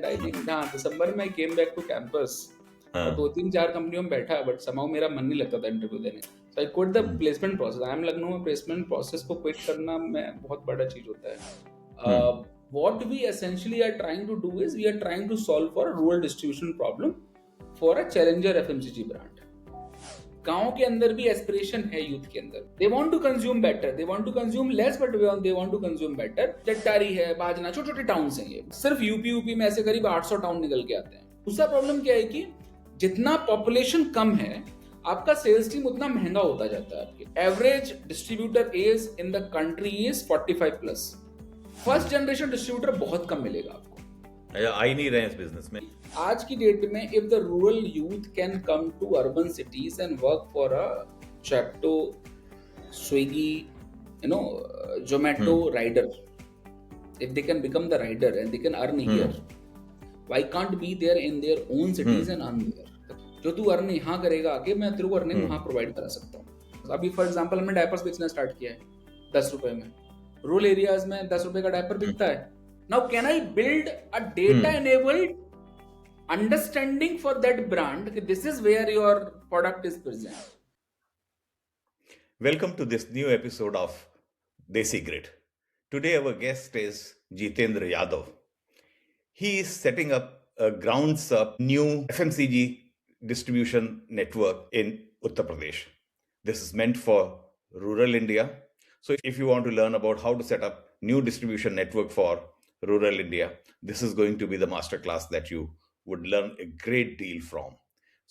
I think हाँ दिसंबर में आई came back to campus और हाँ, 2-3-4 कंपनियों में बैठा बट समाउ मेरा मन नहीं लगता था इंटरव्यू देने, so I quit the placement process. I am Lucknow में प्लेसमेंट प्रोसेस को क्विट करना में बहुत बड़ा चीज होता है। what we essentially are trying to do is we are trying to solve for a rural distribution problem for a challenger FMCG brand. गांव के अंदर भी एस्पिरेशन है यूथ के अंदर, they want to consume better, they want to consume less but they want to consume better. Chattari है, बाजना, छोटे छोटे टाउन्स हैं, ये सिर्फ यूपी में ऐसे करीब 800 टाउन निकल के आते हैं। दूसरा प्रॉब्लम क्या है कि जितना पॉपुलेशन कम है आपका सेल्स टीम उतना महंगा होता जाता है। आपके average distributor age in the country is 45 plus. First generation distributor बहुत कम मिलेगा आपको, आ ही नहीं रहे हैं इस बिजनेस में। आज की डेट में if the rural youth can come to urban cities and work for a चैप्टो, Swiggy, Zomato rider, if they can become the rider and they can earn here, why can't be there in their own cities and earn there? जो तू earn यहाँ करेगा आके, मैं तेरे को earning वहाँ प्रोवाइड करा सकता हूँ। अभी फॉर एग्जांपल हमने डायपर्स बेचना स्टार्ट किया है 10 रुपए में, रूरल एरियाज में 10 रुपए का डायपर बिकता है। Now can I build a data enabled understanding for that brand that this is where your product is present. Welcome to this new episode of Desi Grid. Today our guest is Jitendra Yadav. He is setting up a grounds up new FMCG distribution network in Uttar Pradesh. This is meant for rural India. So if you want to learn about how to set up new distribution network for rural India, this is going to be the masterclass that you would learn a great deal from.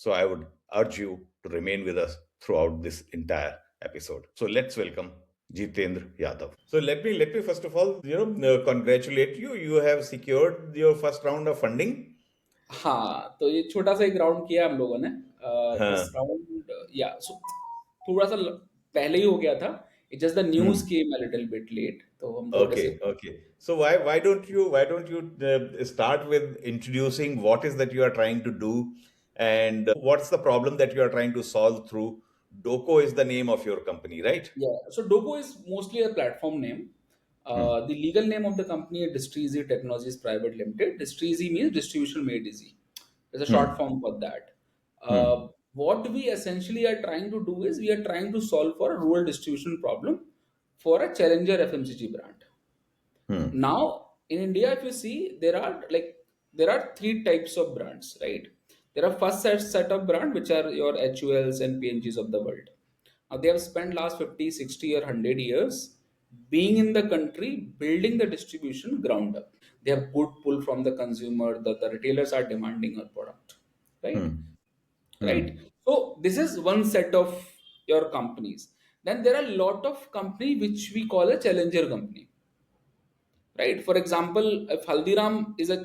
So I would urge you to remain with us throughout this entire episode. So let's welcome Jitendra Yadav. So let me first of all, congratulate you. You have secured your first round of funding. हाँ, तो ये छोटा सा एक round किया हम लोगों ने। दिस राउंड थोड़ा सा पहले ही हो गया था, it just the news came a little bit late, तो हम थोड़े से Okay. So why don't you start with introducing what is that you are trying to do and what's the problem that you are trying to solve through Doco is the name of your company, right? Yeah, so Doco is mostly a platform name. The legal name of the company is Distrizi Technologies Private Limited. Distrizi means distribution made easy. There's a short form for that. What we essentially are trying to do is we are trying to solve for a rural distribution problem for a challenger FMCG brand. Now in India, if you see, there are three types of brands, right? There are first set of brand which are your HULs and PNGs of the world. Now they have spent last 50, 60 or 100 years being in the country, building the distribution ground up. They have good pull from the consumer, the retailers are demanding our product, right? Right. So this is one set of your companies. Then there are a lot of company which we call a challenger company, right? For example, if Haldiram is a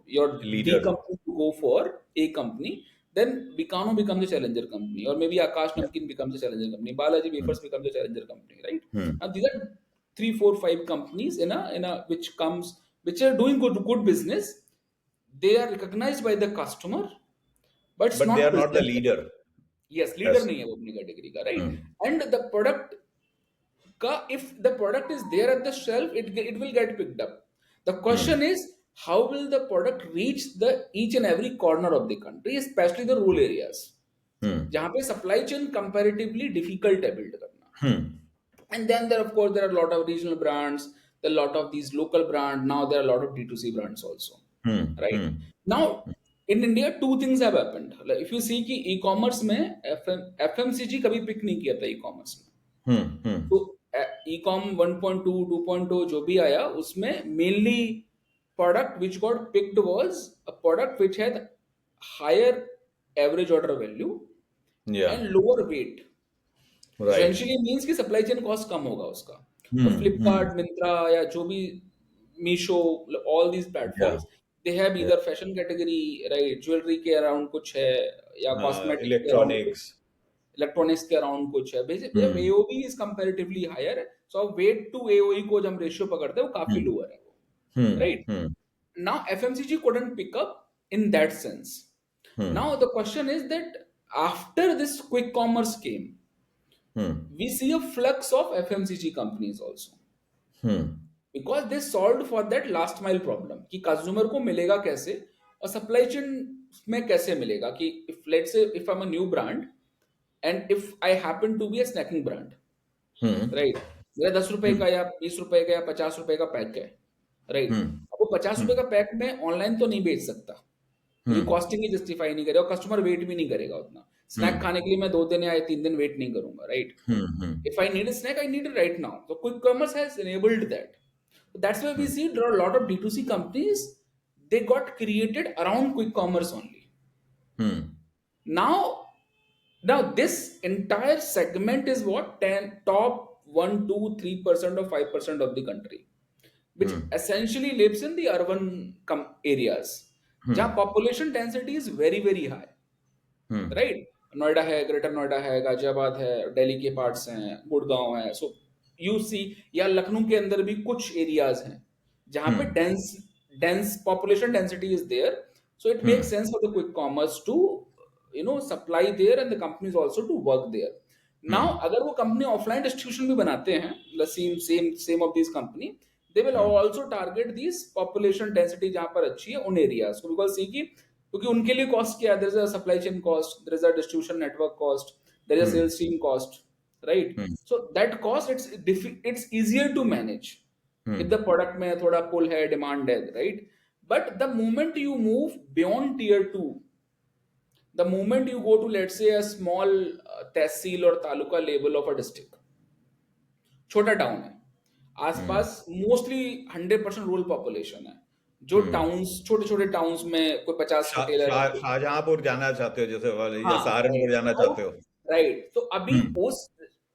your D Leader. company to go for A company, then Bikano becomes a challenger company, or maybe Akash Namkeen becomes a challenger company, Balaji Wafers becomes a challenger company, right? Now these are 3, 4, 5 companies in a which are doing good business. They are recognized by the customer, but it's But they not are not the present. leader. Yes, leader Yes. नहीं है वो अपनी category का, right? And the product का, if the product is there at the shelf, it will get picked up. The question is how will the product reach the each and every corner of the country, especially the rural areas, जहाँ पे supply chain comparatively difficult है build करना. And then there of course there are a lot of regional brands, there are a lot of these local brands. Now there are a lot of D2C brands also, right? Now in India two things have happened. Like if you see कि e-commerce में FMCG कभी pick नहीं किया था e-commerce में. तो e-com 1.2 2.0 जो भी आया उसमें mainly product which got picked was a product which had higher average order value and lower weight. Right. Essentially means कि supply chain cost कम होगा उसका. तो Flipkart, Myntra या जो भी Meesho, all these platforms, they have either fashion category, right, jewelry के around कुछ है, या cosmetic के around कुछ, electronics के around कुछ है. Basically AOV is comparatively higher, so weight to AOE को जब हम ratio पकड़ते हैं वो काफी lower है वो, right? Now FMCG couldn't pick up in that sense. Now the question is that after this quick commerce came, we see a flux of FMCG companies also. Because they solve for that last mile problem कि consumer को मिलेगा कैसे और supply chain में कैसे मिलेगा कि if let's say if I am a new brand and if I happen to be a snacking brand, hmm right, मेरा 10 रुपए हम्म का या 20 रुपए का या 50 रुपए का पैक है, राइट, हम्म अब वो 50 रुपए हम्म का पैक में ऑनलाइन तो नहीं बेच सकता क्योंकि हम्म कॉस्टिंग ही जस्टिफाई नहीं करेगा, कस्टमर वेट भी नहीं करेगा उतना। स्नैक हम्म खाने के लिए मैं 2 दिन या 3 दिन वेट नहीं करूंगा, right. Hmm If I need a snack, I need it right now. So quick commerce has enabled that. So that's why we hmm see there are a lot of D2C companies. They got created around quick commerce only. Hmm Now, now this entire segment is what 10 top 1, 2, 3% or 5% of the country, which hmm essentially lives in the urban areas, हम्म जहाँ population density is very very high. Hmm right, Noida है, greater Noida है, गाजियाबाद है, दिल्ली के parts हैं, गुड़गांव है, so you see, या लखनऊ के अंदर भी कुछ एरियाज हैं जहाँ पे hmm dense dense population density is there, so it make hmm sense for the quick commerce to supply there and the companies also to work there. Now hmm अगर वो कंपनी ऑफलाइन डिस्ट्रीब्यूशन भी बनाते हैं, the same same same of this company, they will hmm also target this population density जहां पर अच्छी है उन एरियाज को, बिकॉज सी की क्योंकि उनके लिए कॉस्ट क्या है, there is a supply chain cost, there is a distribution network cost, there is a hmm sales team cost, right. Hmm so that cost it's easier to manage if hmm the product में थोड़ा pull है, demand है, right. But the moment you move beyond tier two, the moment you go to let's say a small tehsil और taluka level of a district, छोटा town है, हम्म आसपास mostly 100% rural population है, जो हम्म टाउन्स छोटे छोटे टाउन्स में कोई 50 रिटेलर है, शाहजहांपुर जाना चाहते हो जैसे वाले, या हाँ, सहारनपुर राइट, जाना साउथ, चाहते हो? राइट। तो अभी हम्म उस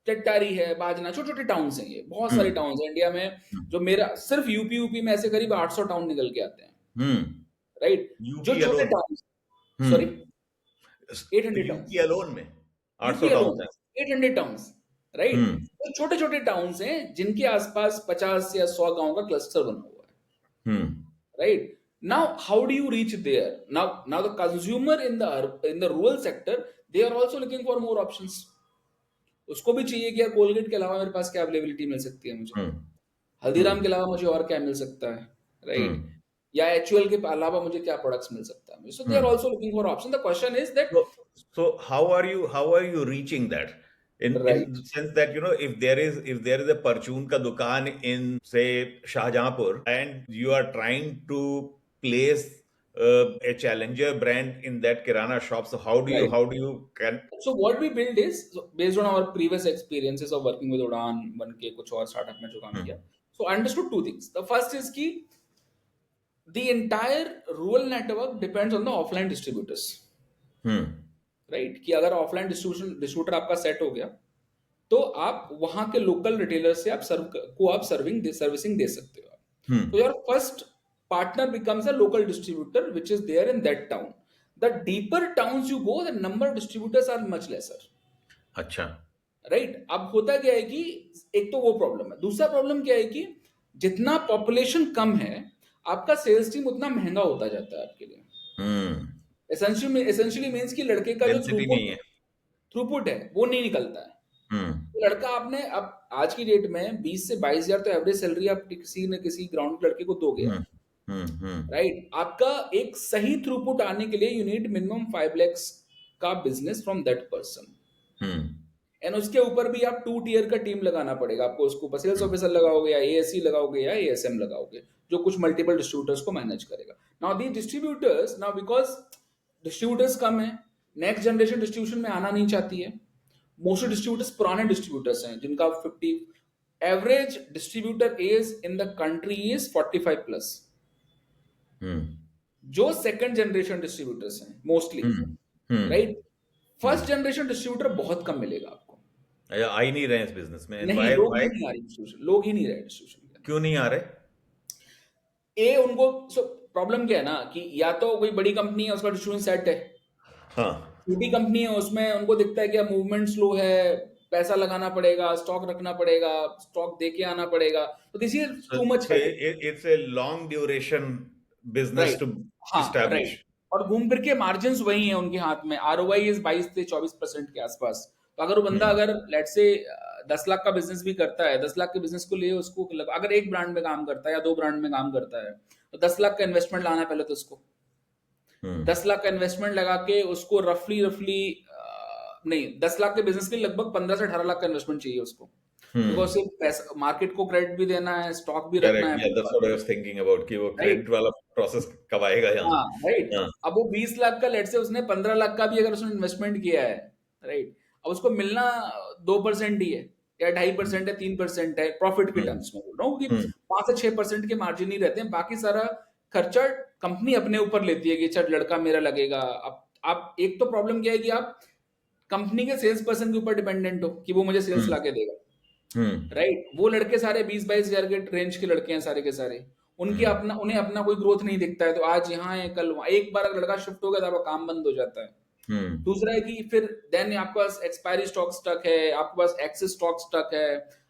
चट्टारी है, बाजना, छोटे छोटे टाउन्स हैं, ये बहुत सारे हम्म टाउन्स हैं इंडिया में। हम्म जो मेरा सिर्फ यूपी यूपी में ऐसे करीब 800 टाउन निकल के आते हैं, हम्म राइट, जो यूपी छोटे अलोन। टाउन, सॉरी, हम्म 800 यूपी टाउन्स, अलोन में 800 यूपी टाउन अलोन है। 800 टाउन्स, राइट। हम्म तो छोटे छोटे टाउन्स हैं जिनके आसपास 50 या 100 गांव का क्लस्टर बना हुआ है, हम्म right? Now, how do you reach there? Now the consumer in the rural sector, they are also looking for more options. उसको भी चाहिए कि यार कोलगेट के अलावा मेरे पास क्या अवेलेबिलिटी मिल सकती है मुझे, हम्म हल्दीराम के हम्म अलावा मुझे और क्या मिल सकता है, राइट, हम्म या एचयूएल के अलावा मुझे क्या प्रोडक्ट्स मिल सकता है मुझे, so they are hmm also looking for option. The question is that, So how are you reaching that? In right, the sense that, if there is a परचून का दुकान in say Shahjahanpur, and you are trying to place a challenger brand in that kirana shop, so how do you right. how do you can So what we build is, so based on our previous experiences of working with Udan, बन के कुछ और startup में जो काम hmm किया, so I understood two things. The first is कि the entire rural network depends on the offline distributors, hmm right? कि अगर offline डिस्ट्रीब्यूटर आपका सेट हो गया, तो आप वहां के लोकल रिटेलर से आप सर्विसिंग दे सकते हो। hmm तो your first partner becomes a local distributor which is there in that town. The deeper towns you go, the number of distributors are much lesser, अच्छा राइट। अब होता क्या है कि एक तो वो प्रॉब्लम है, दूसरा प्रॉब्लम क्या है कि जितना पॉपुलेशन कम है, आपका सेल्स टीम उतना महंगा होता जाता है आपके लिए। hmm एसेंशियली मीन्स कि लड़के का जो डेंसिटी नहीं थ्रूपुट है। थ्रूपुट है वो नहीं निकलता है। hmm तो लड़का आपने, अब आज की डेट में 20 से 22 हजार तो एवरेज सैलरी आप किसी न किसी ग्राउंड लड़के को दोगे आप, hmm hmm राइट। आपका एक सही थ्रूपुट आने के लिए यू नीड मिनिमम 5 lakhs का business from that person, hmm and उसके ऊपर भी आप 2 tier का टीम लगाना पड़ेगा आपको, उसको ऊपर सेल्स ऑफिसर लगाओगे या एएससी लगाओगे या एएसएम लगाओगे, जो कुछ मल्टीपल डिस्ट्रीब्यूटर्स को मैनेज करेगा। Now the distributors, now because distributors कम है, नेक्स्ट जनरेशन डिस्ट्रीब्यूशन में आना नहीं चाहती है, मोस्ट डिस्ट्रीब्यूटर्स पुराने डिस्ट्रीब्यूटर्स हैं जिनका 50, average distributor age in the country is 45 plus, hmm जो सेकंड जनरेशन डिस्ट्रीब्यूटर्स हैं mostly, hmm hmm right. First hmm generation distributor बहुत कम मिलेगा आपको, अच्छा, आ ही नहीं रहे हैं इस बिजनेस में। नहीं, वाई लोग ही वाई नहीं आ रहे डिस्ट्रीब्यूशन, लोग ही नहीं रहे डिस्ट्रीब्यूशन के क्यों नहीं आ रहे? अंदर। ए उनको, सो प्रॉब्लम क्या है ना कि या तो कोई बड़ी कंपनी है उसका डिस्ट्रीब्यूशन सेट है, हाँ छोटी कंपनी है उसमें उनको दिखता है कि अब मूवमेंट स्लो है, पैसा लगाना पड़ेगा, स्टॉक रखना पड़ेगा, स्टॉक दे के आना पड़ेगा, तो this is So, too much so headache, it's a long duration business right, to हाँ, राइट। establish. और घूम फिर के मार्जिन वही है उनके हाथ में, आरओआई इज 22 से 24% के आसपास। तो अगर वो बंदा Hmm. अगर लेट्स से 10 लाख का बिजनेस भी करता है, 10 लाख के बिजनेस को लिए उसको अगर एक ब्रांड में काम करता है या दो ब्रांड में काम करता है, तो 10 लाख का इन्वेस्टमेंट लाना है पहले तो उसको। हम्म 10 लाख का इन्वेस्टमेंट लगा के उसको रफली रफली नहीं, 10 लाख के बिजनेस के लिए लगभग 15 से 18 लाख का इन्वेस्टमेंट चाहिए उसको, बिकॉज हम्म सिर्फ पैसा, मार्केट को क्रेडिट भी देना है, स्टॉक भी रखना करेक्ट, है या अपने that's pass, what I was thinking about कि वो राइट। क्रेडिट वाला प्रोसेस कब आएगा यहाँ। हाँ, राइट। हाँ। अब वो 20 लाख का, लेट से उसने 15 लाख का भी अगर उसने इन्वेस्टमेंट किया है, राइट, अब उसको मिलना 2% ही है, या 2.5% है, 3% है, प्रॉफिट के हम्म टर्म्स में बोल रहा हूँ कि हम्म 5 से 6% के मार्जिन ही रहते हैं, बाकी सारा खर्चा कंपनी अपने ऊपर लेती है कि चल लड़का मेरा लगेगा। अब आप, एक तो प्रॉब्लम क्या है कि आप कंपनी के सेल्स पर्सन के ऊपर डिपेंडेंट हो कि वो मुझे सेल्स हम्म ला के देगा, हम्म राइट। वो लड़के सारे 20-22 हजार के रेंज के लड़के हैं सारे के सारे, उनके हम्म अपना, उन्हें अपना कोई ग्रोथ नहीं दिखता है, तो आज यहाँ है कल वहाँ, एक बार अगर लड़का शिफ्ट हो गया तो आपका काम बंद हो जाता है। हम्म दूसरा है कि फिर देन आपके पास एक्सपायरी स्टॉक स्टक है, आपके पास एक्सेस स्टॉक स्टक है,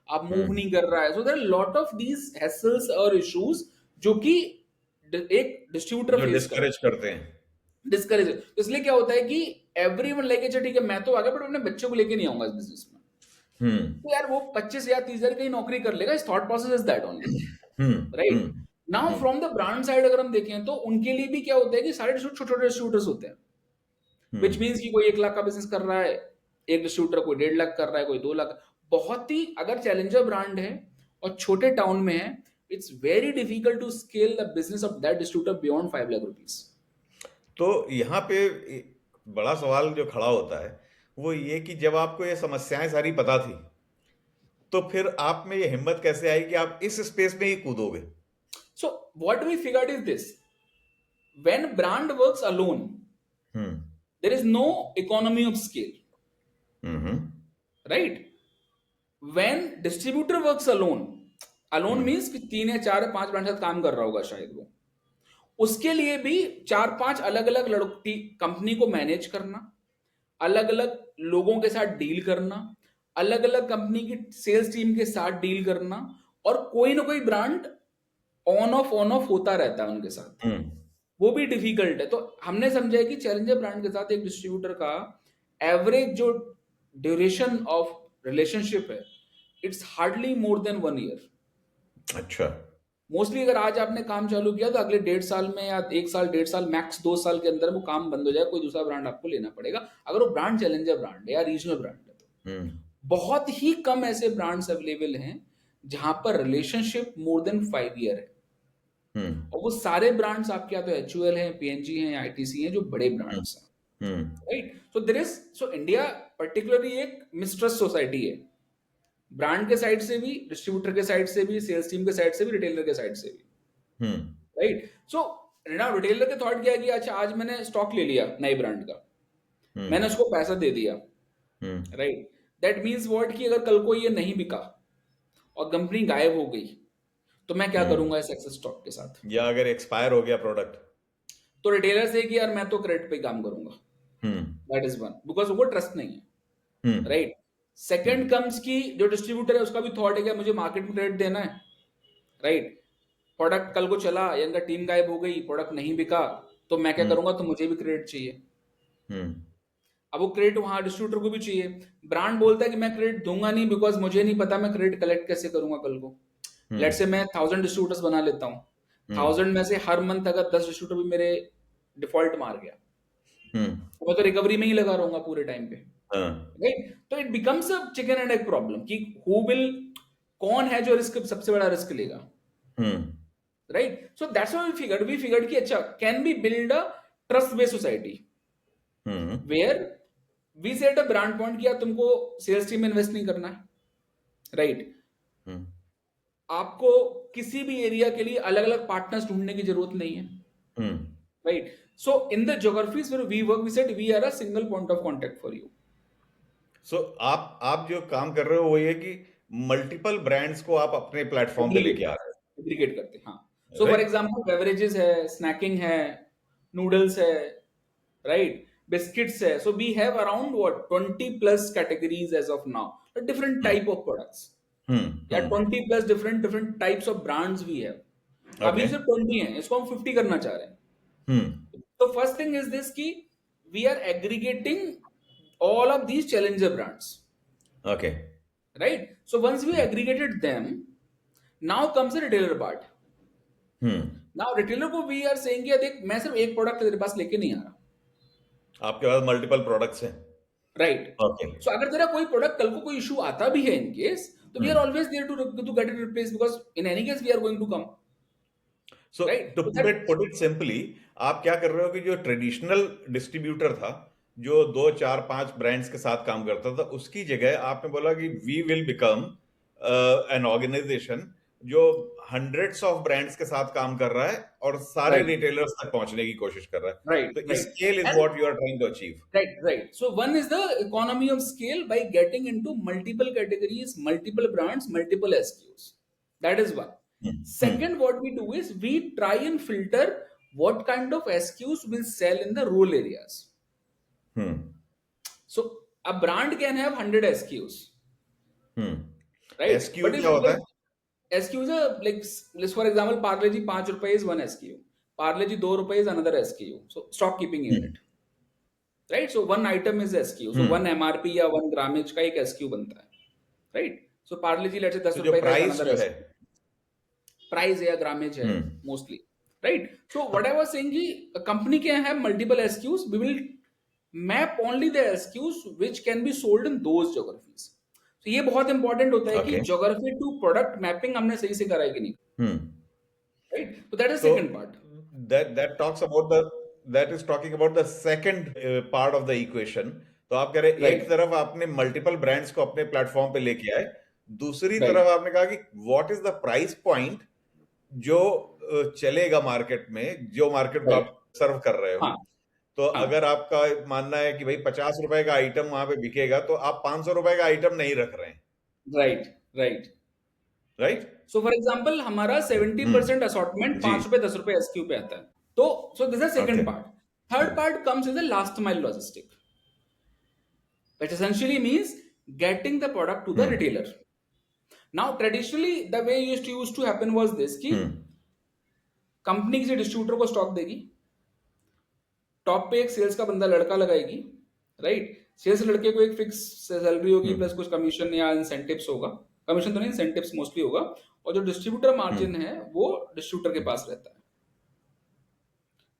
आप मूव हम्म नहीं कर रहा है, so there lot of these hassles और इश्यूज जो कि एक डिस्ट्रीब्यूटर जो फेस करता डिस्करेज करते हैं। है, डिस्करेज। तो इसलिए क्या होता है कि एवरीवन लेके चल ठीक है मैं तो आ गया, बट अपने बच्चों को लेके नहीं आऊंगा इस बिजनेस में। हम्म तो यार वो 25 या 30 हजार कहीं नौकरी कर लेगा, इस thought process is that only, hmm right. Hmm now hmm from the brand side अगर हम देखें तो उनके लिए भी क्या होता है कि सारे छोटे छोटे डिस्ट्रीब्यूटर्स होते हैं, विच हम्म मीन्स कि कोई 1 लाख का बिजनेस कर रहा है एक डिस्ट्रीब्यूटर, कोई 1.5 लाख कर रहा है, कोई 2 लाख। बहुत ही अगर चैलेंजर ब्रांड है और छोटे टाउन में है, it's very difficult to scale the business of that distributor beyond 5 lakh rupees. तो यहाँ पे बड़ा सवाल जो खड़ा होता है वो ये कि जब आपको ये समस्याएं सारी पता थी, तो फिर आप में ये हिम्मत कैसे आई कि आप इस स्पेस में ही कूदोगे? So what we figured is this, when brand works alone hmm there is no economy of scale, hmm right. When distributor works alone, alone hmm means कि 3 या 4 या 5 ब्रांड साथ काम कर रहा होगा शायद वो, उसके लिए भी 4-5 अलग अलग लड़की कंपनी को मैनेज करना, अलग अलग लोगों के साथ डील करना, अलग अलग कंपनी की सेल्स टीम के साथ डील करना, और कोई ना कोई ब्रांड ऑन ऑफ होता रहता है उनके साथ, हम्म वो भी डिफिकल्ट है। तो हमने समझा है कि चैलेंजर ब्रांड के साथ एक डिस्ट्रीब्यूटर का एवरेज जो ड्यूरेशन ऑफ रिलेशनशिप है, it's hardly more than 1 year. अच्छा। मोस्टली अगर आज आपने काम चालू किया तो अगले 1.5 साल में या 1 साल 1.5 साल मैक्स 2 साल के अंदर वो काम बंद हो जाए, कोई दूसरा ब्रांड आपको लेना पड़ेगा, अगर वो ब्रांड चैलेंजर ब्रांड है या रीजनल ब्रांड है तो। हम्म बहुत ही कम ऐसे ब्रांड्स अवेलेबल हैं जहां पर रिलेशनशिप मोर देन 5 ईयर है, हम्म और वो सारे ब्रांड्स आपके या तो HUL हैं, PNG हैं या ITC हैं, जो बड़े हम्म ब्रांड्स हैं, hmm right. So there is, so India particularly एक मिसट्रस्ट सोसाइटी है, ब्रांड के साइड से भी, डिस्ट्रीब्यूटर के साइड से भी, सेल्स टीम के साइड से भी, रिटेलर के साइड से भी, हम्म राइट। सो रिटेलर के थॉट क्या है कि अच्छा आज मैंने स्टॉक ले लिया नए ब्रांड का, मैंने हम्म उसको पैसा दे दिया, हम्म राइट। दैट मीन्स व्हाट कि अगर कल को ये नहीं बिका और कंपनी गायब हो गई, तो मैं क्या हम्म करूंगा इस एक्सेस स्टॉक के साथ। या अगर एक्सपायर हो गया प्रोडक्ट। तो रिटेलर से कि यार मैं तो क्रेडिट पे काम करूंगा, हम्म दैट इज वन, बिकॉज वो ट्रस्ट नहीं है, हम्म राइट। हम्म सेकेंड कम्स की जो डिस्ट्रीब्यूटर है उसका भी थॉट है कि मुझे मार्केट में क्रेडिट देना है, राइट। प्रोडक्ट कल को चला या इनका टीम गायब हो गई, प्रोडक्ट नहीं बिका, तो मैं क्या हम्म करूंगा, तो मुझे भी क्रेडिट चाहिए। हम्म अब वो क्रेडिट वहां डिस्ट्रीब्यूटर को भी चाहिए। ब्रांड बोलता है कि मैं क्रेडिट दूंगा नहीं, बिकॉज मुझे नहीं पता मैं क्रेडिट कलेक्ट कैसे करूंगा कल को। लेट हम्म से मैं 1000 डिस्ट्रीब्यूटर्स बना लेता हूँ, हम्म 1000 में से हर मंथ अगर 10 डिस्ट्रीब्यूटर भी मेरे डिफॉल्ट मार गया, हम्म तो मैं तो रिकवरी में ही लगा रहूंगा पूरे टाइम पे, हाँ राइट। तो it becomes a chicken and egg problem कि हु विल, कौन है जो रिस्क, सबसे बड़ा रिस्क लेगा, hmm right. So that's why we figured कि अच्छा can be build a trust based society hmm where we set a brand point किया, तुमको सेल्स टीम में इन्वेस्ट नहीं करना है, राइट। हम्म आपको किसी भी एरिया के लिए अलग अलग पार्टनर्स ढूंढने की जरूरत नहीं है, hmm right. So in the geographies where we work we said we are a single point of contact for you. So आप जो काम कर रहे हो वो ये कि मल्टीपल ब्रांड्स को आप अपने प्लेटफॉर्म पे एग्रीगेट लेके आ रहे करते, एग्रीगेट करते, हाँ। So for right. Example beverages है, स्नैकिंग है, नूडल्स है, राइट, बिस्किट्स है। So we have around what 20 plus categories as of now, different type of products, या hmm 20 plus different different types of brands भी है। अभी ओके सिर्फ 20 है, इसको हम 50 करना चाह रहे हैं। हम्म तो फर्स्ट थिंग इज दिस कि we are aggregating all of these challenger brands, okay right? So once we aggregated them, now comes the retailer part. Hmm Now retailer को we are saying कि देख मैं सिर्फ एक product तेरे पास लेके नहीं आ रहा, आपके पास मल्टीपल प्रोडक्ट्स हैं. राइट? ओके. सो अगर तेरा कोई प्रोडक्ट कल को कोई इशू आता भी है इन केस, तो we are hmm always there to get it replace, because in any case we are going to come, so right? To तो दैट पुट इट सिंपली, आप क्या कर रहे हो कि जो ट्रेडिशनल डिस्ट्रीब्यूटर था, जो 2 4 5 ब्रांड्स के साथ काम करता था, उसकी जगह आपने बोला कि we will become an organization जो हंड्रेड्स ऑफ ब्रांड्स के साथ काम कर रहा है और सारे राइट, रिटेलर्स तक पहुंचने की कोशिश कर रहा है. राइट, तो right, scale is and what you are trying to achieve. right. So one is the economy of scale by getting into multiple categories, multiple brands, multiple SKUs. That is one. Second, what we do is we try and filter what kind of SKUs will sell in the rural areas. So a brand can have 100 SKUs, right? SQ But if क्या होता है? like SKUs are like, let's for example, Parle Ji 5 rupees is one SKU. Parle Ji 2 rupees is another SKU. So stock keeping unit. Right? So one item is SKU, so one MRP या 1 grammage का एक SKU बनता है, right? So Parle G let's say 10 तो जो रुपए का एक प्राइस अनदर जो है, प्राइस है या ग्रामेज है mostly, right? So what I was saying कि company can have multiple SKUs, we will map only the SKUs which can be sold in those geographies. तो ये बहुत इंपॉर्टेंट होता है कि okay. Geography to product mapping हमने सही से कराई कि नहीं, राइट? तो that is So second part. that talks about the that is talking about the second part of the equation. तो आप कह रहे हैं एक राइट, तरफ आपने मल्टीपल ब्रांड्स को अपने प्लेटफॉर्म पे लेके आए, दूसरी राइट, तरफ आपने कहा कि what is the price point जो चलेगा मार्केट में, जो मार्केट को राइट. आप सर्व कर रहे हो. हाँ, तो हाँ, अगर आपका मानना है कि भाई 50 रुपए का आइटम वहां पे बिकेगा, तो आप 500 रुपए का आइटम नहीं रख रहे हैं, right, right. Right? So for example हमारा 70% असॉर्टमेंट जी. 5 रुपए 10 रुपए एसक्यू पे आता है. तो so this is okay. Second part. Third part comes is the last mile logistic, which essentially means getting the product to the retailer. Now traditionally the way used to happen was this कि company किसी distributor को stock देगी, top पे एक sales का बंदा लड़का लगाएगी, राइट? सेल्स लड़के को एक फिक्स सैलरी होगी प्लस कुछ कमीशन या इंसेंटिव्स होगा, कमीशन तो नहीं इंसेंटिव्स मोस्टली होगा, और जो डिस्ट्रीब्यूटर मार्जिन है वो डिस्ट्रीब्यूटर के पास रहता है.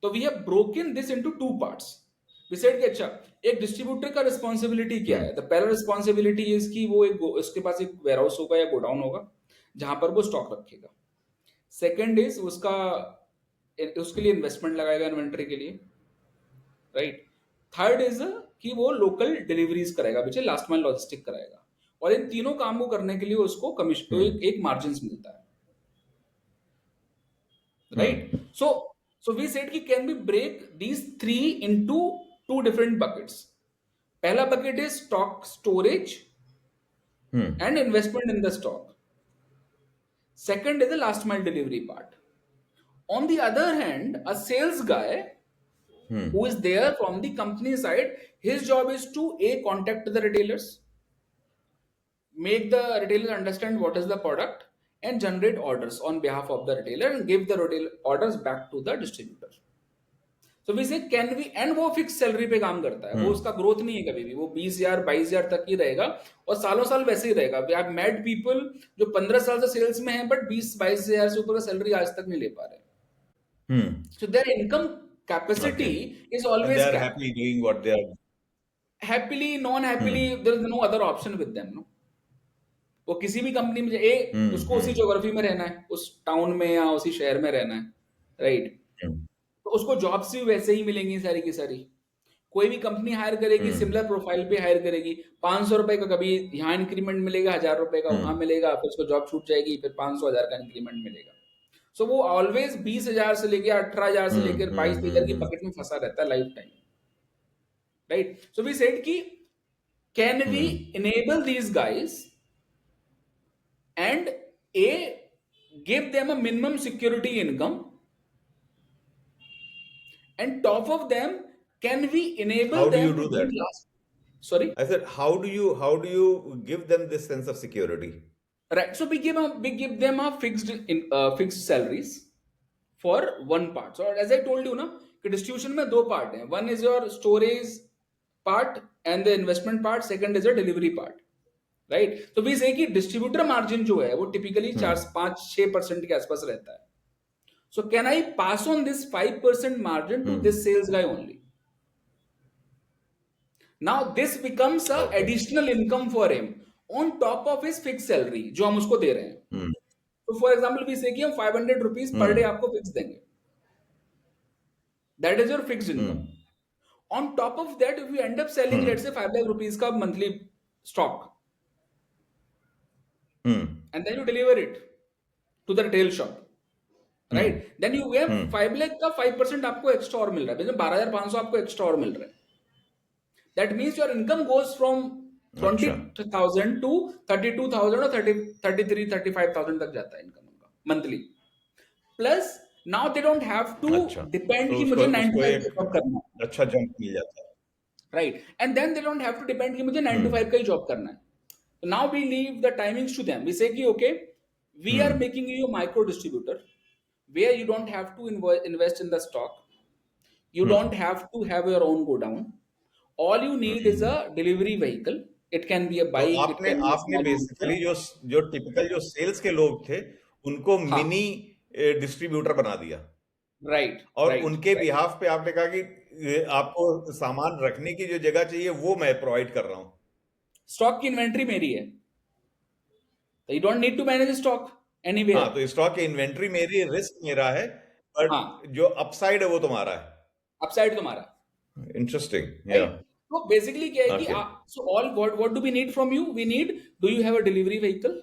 तो we have broken this into two parts. We said कि अच्छा एक डिस्ट्रीब्यूटर का रिस्पांसिबिलिटी क्या है. द पहला रिस्पांसिबिलिटी इज कि वो एक उसके पास एक वेयरहाउस होगा या गोडाउन होगा जहां पर वो स्टॉक रखेगा. सेकंड इज उसका उसके लिए इन्वेस्टमेंट लगाएगा इन्वेंटरी के लिए, राइट? थर्ड इज कि वो लोकल डिलीवरीज कराएगा, विच है लास्ट माइल लॉजिस्टिक कराएगा. और इन तीनों काम को करने के लिए उसको कमीशन एक मार्जिन मिलता है, राइट? सो वी सेड कि can be break these three into two different buckets. पहला bucket is stock storage and investment in the stock. Second is the last mile delivery part. On the other hand, a sales guy who is there from the company side, his job is to contact the retailers, make the retailers understand what is the product, and generate orders on behalf of the retailer and give the retail orders back to the distributor. So we say can we, and वो fix salary पे काम करता है, वो उसका growth नहीं है कभी भी, वो 20,000 22,000 तक ही रहेगा और सालों साल वैसे ही रहेगा. वी हैव मेट पीपल जो 15 साल से सेल्स में हैं बट 20-22,000 से ऊपर का सैलरी आज तक नहीं ले पा रहे. So their income capacity is And always they are capped. happy doing what they are. Happily, non-happily, there is no other option with them. No, वो किसी भी कंपनी में उसको उसी ज्योग्राफी में रहना है, उस टाउन में या उसी शहर में रहना है, राइट? तो उसको जॉब्स भी वैसे ही मिलेंगी सारी की सारी. कोई भी कंपनी हायर करेगी सिमिलर प्रोफाइल पे हायर करेगी. 500 रुपए का कभी यहाँ इंक्रीमेंट मिलेगा, 1,000 रुपए का वहां मिलेगा, फिर उसको जॉब छूट जाएगी, फिर 500-1,000 का इंक्रीमेंट मिलेगा. सो वो ऑलवेज 20,000 से लेकर 18,000 से लेकर 22,000 की पॉकेट में फंसा रहता है lifetime, right? So we said कि can we enable these guys and give them a minimum security income, and top of them can we enable How do them you do to that? last. Sorry, I said, how do you give them this sense of security? right? So we give them a fixed salaries for one part. So as I told you ना कि distribution में दो part हैं. One is your storage part and the investment part. Second is your delivery part. Right? तो we से कि distributor margin जो है वो टिपिकली 4-5-6% के आसपास रहता है. So can I pass on this 5% margin to this sales guy only? Now this becomes a okay. additional income for him on top of his fixed salary जो हम उसको दे रहे हैं. तो फॉर एग्जाम्पल भी से कि हम 500 रुपीज पर डे आपको फिक्स देंगे. That is your fixed income. On top of that, if you end up selling, let's say 5 lakh rupees का monthly stock, and then you deliver it to the retail shop, right? Then you have 5 lakh का 5% आपको extra और मिल रहा है. 12,500 आपको extra और मिल रहा है. That means your income goes from 20,000 to 32,000 or 33, 35,000 तक जाता है इनकम उनका monthly. Plus now they don't have to depend तो कि मुझे 9 to 5 एक जॉब करना है. अच्छा जंप मिल जाता है. Right. And then they don't have to depend कि मुझे 9 to 5 का ही जॉब करना है. So now we leave the timings to them. We say कि okay, we are making you a micro distributor where you don't have to invest in the stock. You don't have to have your own go down. All you need is a delivery vehicle. It can be a तो bike. It आपने can be a आपने small basically vehicle. जो typical जो sales के लोग थे उनको हाँ. मिनी डिस्ट्रीब्यूटर बना दिया. Right. और Right. उनके Right. बिहाफ पे आपने कहा कि आपको सामान रखने की जो जगह चाहिए वो मैं प्रोवाइड कर रहा हूं. स्टॉक की इन्वेंट्री मेरी है. You don't need to manage stock anywhere. हाँ, तो स्टॉक की इन्वेंट्री मेरी, रिस्क मेरा है, बट हाँ. जो अपसाइड है वो तुम्हारा है. अपसाइड तुम्हारा. इंटरेस्टिंग. Right? So basically क्या है कि Okay. so all what do we need from you? We need, do you have a delivery vehicle?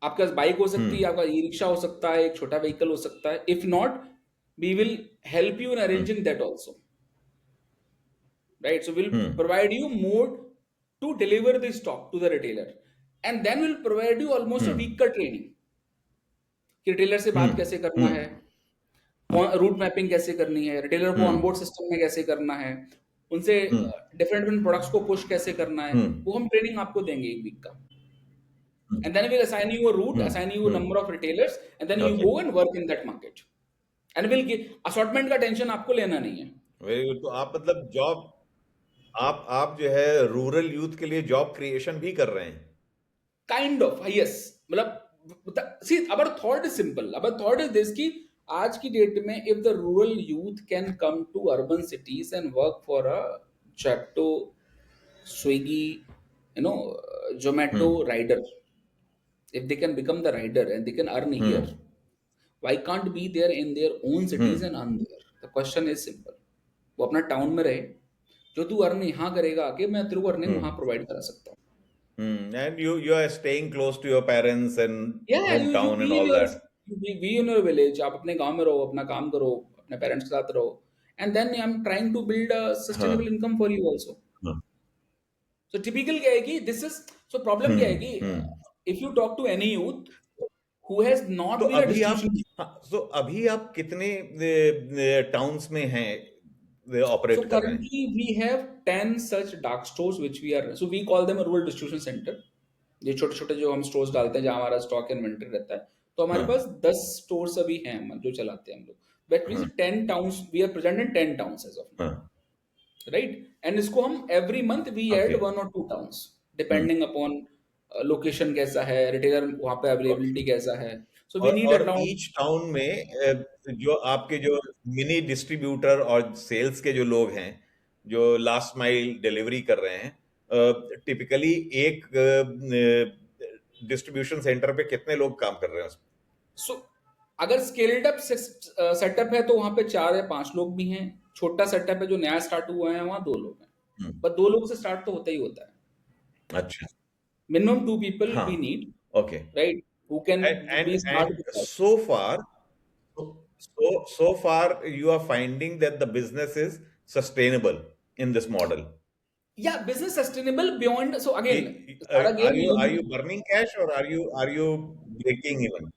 आपके पास बाइक हो सकती है, आपका ई रिक्शा हो सकता है, एक छोटा व्हीकल हो सकता है. If not, we will help you in arranging that also. Right. So will provide you mode to deliver the stock to the retailer, and then will provide you almost a week का training कि retailer से बात कैसे करना है, root mapping कैसे करनी है, रिटेलर को ऑनबोर्ड सिस्टम में कैसे करना है, उनसे डिफरेंट प्रोडक्ट्स को पुश कैसे करना है. वो हम ट्रेनिंग आपको देंगे एक वीक का. And then we'll assign you a route, assign you a number of retailers, and then you Okay. go and work in that market. And we'll give assortment का टेंशन आपको लेना नहीं है. Very good. तो आप मतलब job, आप जो है रूरल यूथ के लिए जॉब क्रिएशन भी कर रहे हैं. Kind of, yes. मतलब see, our thought is simple. Our thought is this कि आज की डेट में if the rural youth can come to urban cities and work for a Zepto, Swiggy, Zomato rider, if they can become the rider and they can earn here, why can't be there in their own cities and earn there? The question is simple. वो अपना town में रहे, जो तू earn यहाँ करेगा आगे, मैं तेरे को अर्निंग वहाँ प्रोवाइड करा सकता हूँ. And you are staying close to your parents and Yeah, you hometown and be in all your that. be in your village. आप अपने गांव में रहो, अपना काम करो, अपने पेरेंट्स के साथ रहो, and then I'm trying to build a sustainable income for you also. So typical क्या है कि this is, so problem क्या है कि if you talk to any youth who has not तो been a अभी आप distribution. तो अभी आप कितने टाउन्स में हैं ऑपरेट So कर रहे हैं? currently we have 10 such dark stores which we are, so we call them a rural distribution center. ये छोटे छोटे जो हम स्टोर्स डालते हैं जहाँ हमारा स्टॉक इन्वेंटरी रहता है, तो हमारे पास 10 स्टोर्स अभी हैं जो चलाते हैं हम लोग. That means 10 towns, we are present in 10 towns as of now, right? And इसको हम every month we add Okay. 1 or 2 towns depending upon location कैसा है, रिटेलर वहाँ पे अवेलेबिलिटी कैसा है. So we need और around ईच टाउन में जो आपके जो मिनी डिस्ट्रीब्यूटर और सेल्स के जो लोग हैं जो लास्ट माइल डिलीवरी कर रहे हैं, टिपिकली एक डिस्ट्रीब्यूशन सेंटर पे कितने लोग काम कर रहे हैं? So, अगर स्केल्ड अप सेटअप है तो वहां पे 4 या 5 लोग भी हैं. छोटा सेटअप है जो नया स्टार्ट हुआ है वहां 2 लोग हैं. पर 2 लोगों से स्टार्ट तो होता ही होता है. अच्छा. Minimum 2 people हाँ. we need, Okay. right? Who can be smart And with us. so far you are finding that the business is sustainable in this model. Yeah, business sustainable beyond. So again, Are you burning cash or are you breaking even?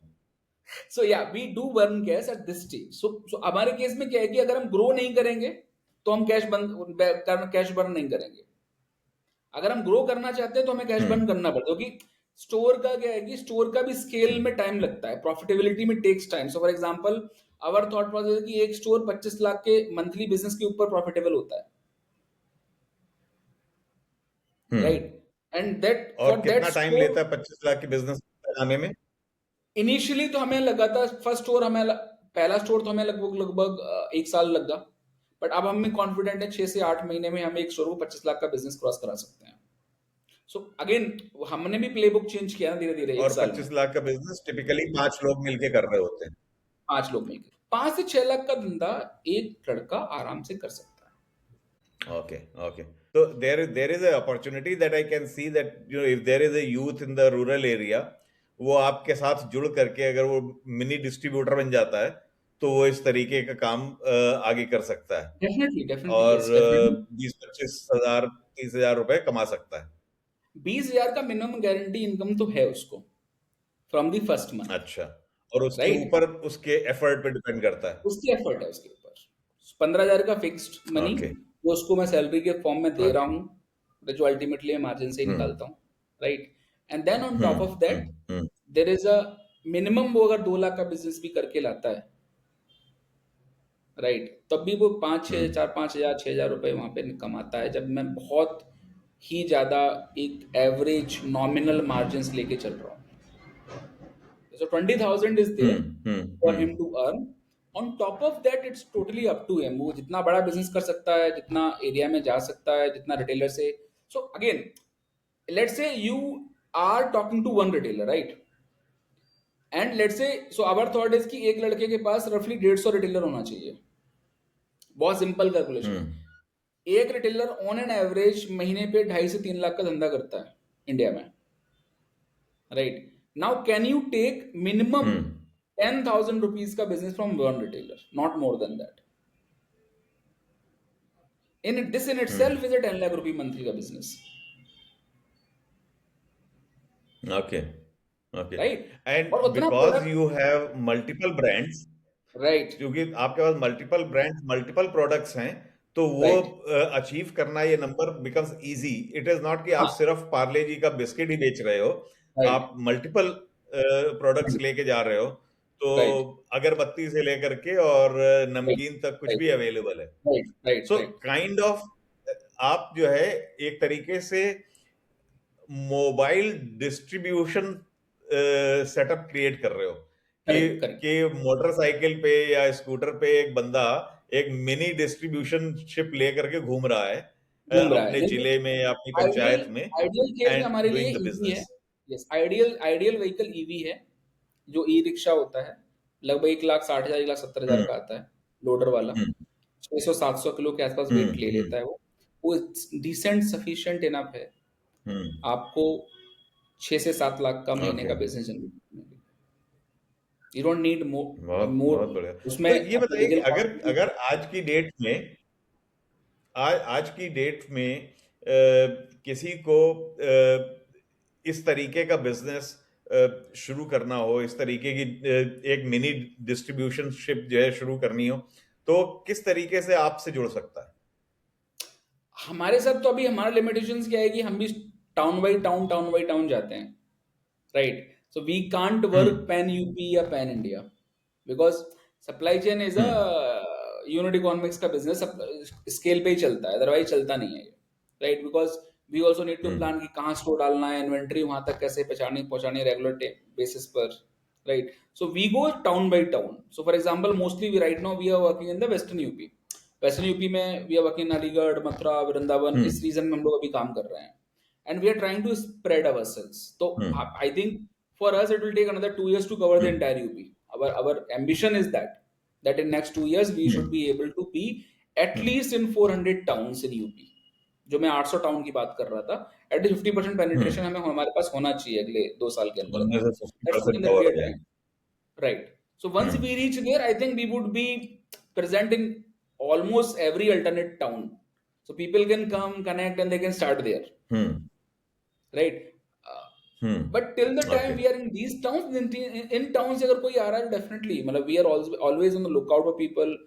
So yeah, we do burn cash at this stage. So हमारे case में क्या है कि अगर हम grow नहीं करेंगे तो हम कैश बर्न नहीं करेंगे. अगर हम ग्रो करना चाहते हैं तो हमें कैश बर्न करना पड़ता है, क्योंकि स्टोर का क्या है कि स्टोर का भी स्केल में टाइम लगता है, प्रॉफिटेबिलिटी में takes time. So for example our thought process है कि एक स्टोर 25 लाख के मंथली बिजनेस के ऊपर प्रॉफिटेबल होता है, राइट? एंड दैट और फॉर दैट कितना टाइम स्टोर, लेता है 25 लाख की बिजनेस बनाने में? इनिशियली तो हमें लगा था फर्स्ट स्टोर पहला स्टोर तो हमें लगभग लगभग 1 साल लगा, बट अब हमें कॉन्फिडेंट है 6 से 8 महीने में हम एक स्टोर को 25 लाख का बिजनेस क्रॉस करा सकते हैं। सो अगेन हमने भी प्लेबुक चेंज किया ना धीरे धीरे एक और साल में। 25 लाख का बिजनेस टिपिकली 5 लोग मिलके कर रहे होते हैं। 5 लोग मिलकर 5 से 6 लाख का धंधा एक लड़का आराम से कर सकता है। Okay, okay. So there is a opportunity that I can see that if there is a youth in the rural area, वो आपके साथ जुड़ करके अगर वो मिनी डिस्ट्रीब्यूटर बन जाता है तो वो इस तरीके का काम आगे कर सकता है डेफिनेटली डेफिनेटली और यस डेफिनेटली। 20-25 हजार 30 हजार रुपए कमा सकता है। 20,000 का मिनिमम गारंटी इनकम तो है उसको फ्रॉम दी फर्स्ट मंथ, अच्छा, और उसके राइट। ऊपर उसके एफर्ट पे डिपेंड करता है। उसकी एफर्ट है उसके ऊपर। 15,000 का फिक्स्ड मनी ओके, जो उसको मैं सैलरी के फॉर्म में दे रहा ओके। हूँ, जो अल्टीमेटली मैं मार्जिन से ही हम्म, निकालता हूँ, right. And then on top hmm, of that hmm, hmm, there is a minimum, वो अगर 2 लाख का बिजनेस भी करके लाता है, राइट, तब भी वो 5-6 4-5 हजार 6 हजार रुपए वहां पे कमाता है, जब मैं बहुत ही ज्यादा एक एवरेज नॉमिनल मार्जिन लेके चल रहा हूँ। So 20,000 is there hmm, for hmm, him to earn. On top of that, it's totally up to him. वो जितना बड़ा बिजनेस कर सकता है, जितना एरिया में जा सकता है, जितना रिटेलर से। So again, let's say you are talking to one retailer, right? And let's say, so our thought is कि एक लड़के के पास रफली 150 रिटेलर होना चाहिए। बहुत सिंपल कैलकुलेशन हम्म, है। एक रिटेलर ऑन एन एवरेज महीने पे 2.5 से 3 लाख का धंधा करता है इंडिया में, right. Now can you take minimum hmm, 10,000 rupees का business from one retailer, not more than that. In this in hmm. Itself is a 10 lakh rupee monthly का बिजनेस, Okay, okay. राइट। और And उतना because प्रोडक्ट, you have multiple brands, right क्योंकि आपके पास multiple brands multiple products हैं, तो वो राइट, अचीव करना ये number becomes easy. It is not कि आप हाँ, सिर्फ पार्ले जी का बिस्किट ही बेच रहे हो, राइट आप मल्टीपल प्रोडक्ट्स लेके जा रहे हो। तो राइट अगरबत्ती से लेकर के और राइट नमकीन तक कुछ राइट भी अवेलेबल है। Right right so right kind of आप जो है एक तरीके से मोबाइल डिस्ट्रीब्यूशन सेटअप क्रिएट कर रहे हो कि करेक्ट करेक्ट, मोटरसाइकिल पे या स्कूटर पे एक बंदा एक मिनी डिस्ट्रीब्यूशन शिप लेकर के घूम रहा है घूम रहा है। अपने जैसे जिले में या अपनी आइडियल पंचायत में आइडियल केस में एंड हमारे लिए डूइंग द ईवी है। Business. Yes, ideal ideal vehicle EV है। जो ई रिक्शा होता है, लगभग 1,60,000 1,70,000 हम्म, का आता है, लोडर वाला। हम्म, 600-700 किलो के आसपास वेट ले हम्म, लेता है वो डिसेंट सफिशिएंट इनफ है हम्म। आपको 6 से 7 लाख का महीने ओके, का बिजनेस जनरेट करने के लिए। यू डोंट नीड मोर बहुत मोर। बहुत बढ़िया। उसमें तो ये आपको बताइए कि लीगल अगर कॉस्ट, अगर आज की डेट में आज की डेट में किसी को इस तरीके का बिजनेस शुरू करना हो, इस तरीके की एक मिनी डिस्ट्रीब्यूशन शिप जो है शुरू करनी हो, तो किस तरीके से आपसे जुड़ सकता है? हमारे साथ तो अभी हमारा लिमिटेशंस क्या है कि हम भी टाउन बाई टाउन जाते हैं, right. So we can't work hmm, pan UP या pan India, because supply chain is a hmm, unit economics का बिजनेस, स्केल पे ही चलता है, अदरवाइज चलता नहीं है, right. Because we also need to hmm, plan कि कहाँ स्टोर डालना है, इन्वेंट्री वहां तक कैसे पहुंचानी पहुंचानी रेगुलर बेसिस पर, right. So we go town by town. So for example mostly we right now we are working in the western UP. Western UP में we are working Aligarh, Mathura, Vrindavan, hmm, इस रीजन में हम लोग अभी काम कर रहे हैं। And we are trying to spread our sales. तो hmm, I think for us it will take another 2 years to cover the hmm, entire UP. Our ambition is that in next 2 years we should hmm, be able to be at hmm, least in 400 towns in UP। जो मैं 800 town की बात कर रहा था, eight 50% penetration हम्म। हमें हमारे पास होना चाहिए अगले 2 साल के अंदर उनमें अंदर। से fifty that's percent something that we cover are हो जाए। Trying, right. So once hmm, we reach there I think we would be present in almost every alternate town, so people can come connect and they can start there, hmm, right? uh, but till the hmm. time okay. we are in these towns, in towns से अगर कोई आ रहा है definitely, मतलब we are always on the lookout for people.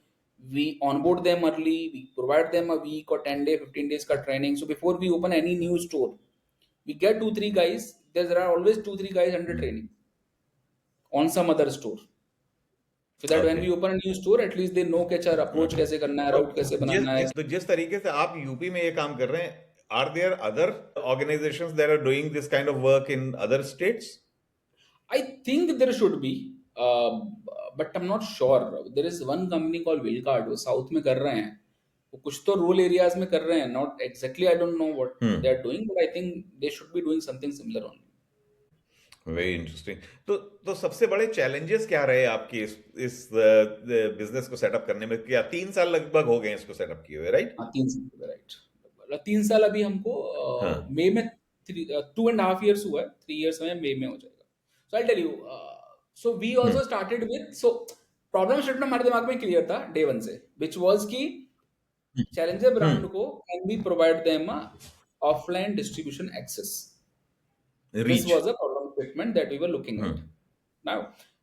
We onboard them early, we provide them a week or 10 day 15 days का training. So before we open any new store, we get 2 3 guys, there are always 2 3 guys under hmm, training on some other store, so that when okay. we open a new store at least they know कि अच्छा approach okay. कैसे करना है, तो राउट कैसे बनाना है। जिस तरीके से आप यूपी में ये काम कर रहे हैं, are there other organizations that are doing this kind of work in other states? I think there should be, but I'm not sure. There is one company called Wilcard, वो साउथ में कर रहे हैं, वो कुछ तो रूरल एरियाज में कर रहे हैं, not exactly, I don't know what they are doing, but I think they should be doing something similar only. Very interesting. तो सबसे बड़े चैलेंजेस क्या रहे आपकी इस बिजनेस को सेटअप करने में? क्या 3 साल लगभग हो गए इसको सेटअप किए हुए, राइट? हाँ 3 साल, राइट। 3 साल अभी हमको हाँ। मई में 2.5 years हुआ है, 3 years में मई में हो जाएगा। So I tell you, so we also started with, so problem statement हमारे दिमाग में क्लियर था डे वन से, विच वॉज की चैलेंजर ब्रांड को can we provide them offline distribution access. This was a problem statement that we were looking at.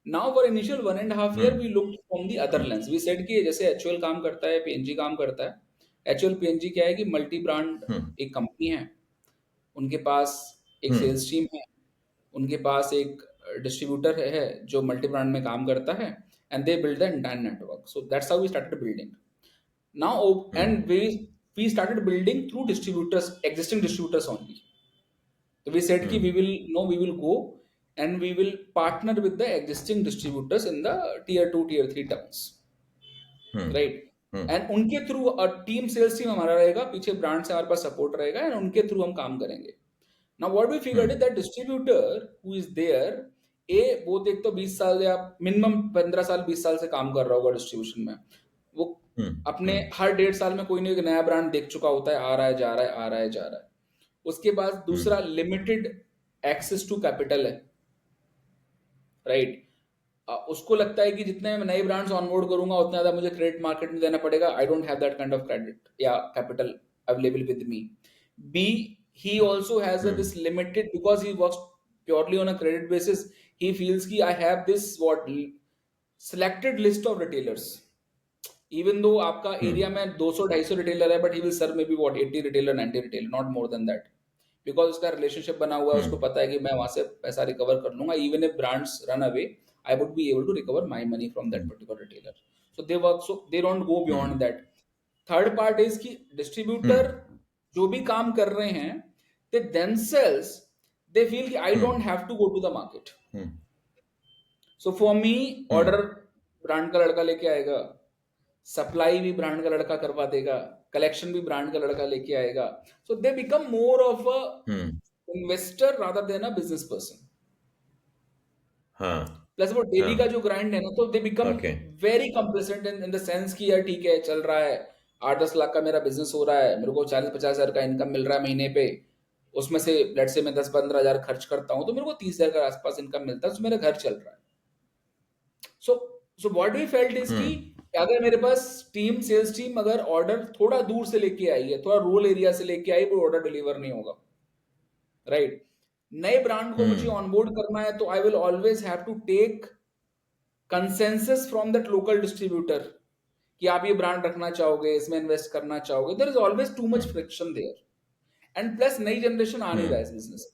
Now for initial 1.5 year we looked from the other lens. We said कि जैसे HUL काम करता है, PNG काम करता है। HUL PNG क्या है कि मल्टी ब्रांड एक कंपनी है, उनके पास एक सेल्स टीम है, उनके पास एक डिस्ट्रीब्यूटर है जो मल्टी ब्रांड में काम करता है, and they build the entire network. So that's how we started building. Now and we started building through distributors, existing distributors only. So we said we will go and we will partner with the existing distributors in the tier 2 tier 3 towns, right? And उनके through team sales team हमारा रहेगा, पीछे brand से हमारे पास support रहेगा, and उनके through हम काम करेंगे। Now what we figured is that distributor who is there, वो देख तो 20 साल या मिनिमम 15 साल 20 साल से काम कर रहा होगा डिस्ट्रीब्यूशन में, वो अपने हर 1.5 साल में कोई ना कोई नया ब्रांड देख चुका होता है, आ रहा है जा रहा है, आ रहा है जा रहा है। उसके बाद दूसरा लिमिटेड एक्सेस टू कैपिटल है, राइट? उसको लगता है कि जितने मैं नए ब्रांड्स ऑनबोर्ड करूंगा उतना ज्यादा मुझे क्रेडिट मार्केट में देना पड़ेगा। I don't have that kind of credit या capital available with me. B, he also has this limited, because he works purely on a credit basis, he feels ki I have this selected list of retailers, even though आपका area में 200-250 retailer है, but he will serve maybe 80 retailer 90 retailer, not more than that, because उसका relationship बना हुआ है, उसको पता है कि मैं वहां से पैसा रिकवर कर लूंगा, even if brands run away I would be able to recover my money from that particular retailer. So they work, so they don't go beyond that. Third part is कि डिस्ट्रीब्यूटर जो भी काम कर रहे हैं, they themselves they feel कि I don't have to go to the market. So for me, order brand का लड़का लेके आएगा, सप्लाई भी ब्रांड का लड़का करवा देगा, कलेक्शन भी ब्रांड का लड़का लेके आएगा। So they become more of a investor rather than a business person. Plus वो डेली का जो ग्राइंड है ना, तो they become very complacent in the sense कि यार ठीक है, चल रहा है, 8-10 लाख का मेरा बिजनेस हो रहा है, मेरे को 40-50 हजार का इनकम मिल रहा है महीने पे, उसमें से लेट से मैं 10-15 हजार खर्च करता हूँ, तो मेरे को 30 हजार के आसपास इनकम मिलता है, तो मेरा घर चल रहा है। So what we felt is कि अगर मेरे पास टीम, सेल्स टीम अगर ऑर्डर थोड़ा दूर से लेके आई है, थोड़ा रूरल एरिया से लेके आई, वो ऑर्डर डिलीवर नहीं होगा, राइट? नए ब्रांड को मुझे ऑनबोर्ड करना है, तो I will always have to take consensus from that local distributor कि आप ये ब्रांड रखना चाहोगे, इसमें इन्वेस्ट करना चाहोगे। There is always too much friction there, and plus नई जनरेशन आ नहीं रहा है इस बिजनेस।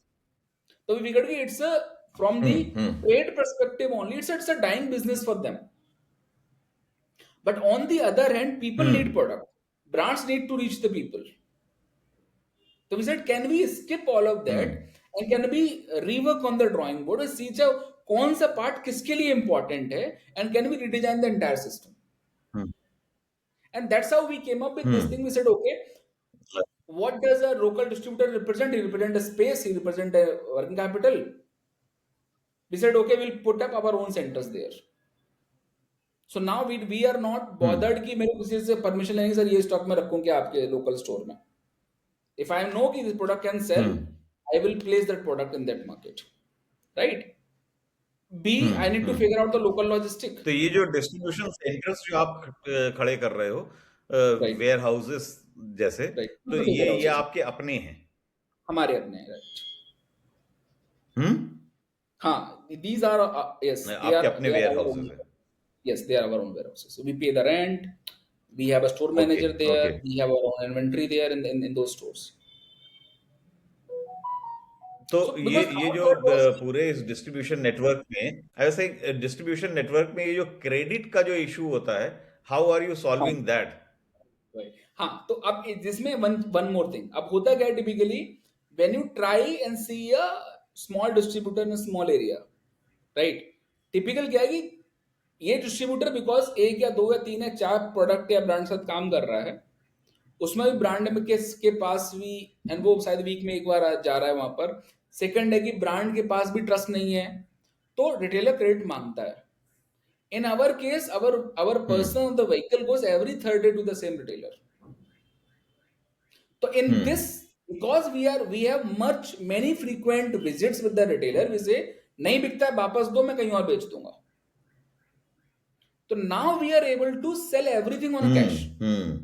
तो वी फिगर्ड कि it's a from the trade perspective only, it's a dying business for them. But on the other hand, people need product. Brands need to reach the people. So we said, can we skip all of that and can we rework on the drawing board and see कौन सा part किसके लिए important है, and can we redesign the entire system? And that's how we came up with this thing. We said, okay, what does a local distributor represent? He represents a space, he represents a working capital. We said, okay, we'll put up our own centers there. So now we are not bothered कि मेरे किसी से permission लेंगे, sir ये stock में रखूं क्या आपके लोकल स्टोर में? If I know कि this product can sell, I will place that product in that market, right? B, I need to figure out the local logistic. तो ये जो डिस्ट्रीब्यूशन सेंटर्स जो आप खड़े कर रहे हो, वेयर हाउसेस जैसे, तो ये आपके अपने हैं? हमारे अपने हैं, राइट? हाँ, these are yes, आपके अपने वेयर हाउसेस हैं? Yes, they are our own warehouses. So we pay the rent. We have a store manager there. We have our own inventory there in those stores. तो ये जो पूरे इस distribution network में, ऐसे डिस्ट्रीब्यूशन नेटवर्क में ये जो क्रेडिट का जो इशू होता है, how are you solving that? हाँ, तो अब जिसमें वन वन मोर थिंग, अब होता क्या है typically, when you try and see a small distributor in small area, right, typical क्या है कि ये डिस्ट्रीब्यूटर बिकॉज एक या दो या तीन या चार प्रोडक्ट या ब्रांड साथ काम कर रहा है, उसमें भी ब्रांड में के पास भी, एंड वो शायद वीक में एक बार जा रहा है वहां पर। सेकंड है कि ब्रांड के पास भी ट्रस्ट नहीं है, तो रिटेलर क्रेडिट मांगता है। In our case our hmm person on the vehicle goes every third day to the same retailer. So in hmm this, because we have much many frequent visits with the retailer, we say नहीं बिकता है वापस दो, मैं कहीं और बेच दूंगा। तो now we are able to sell everything on a cash, hmm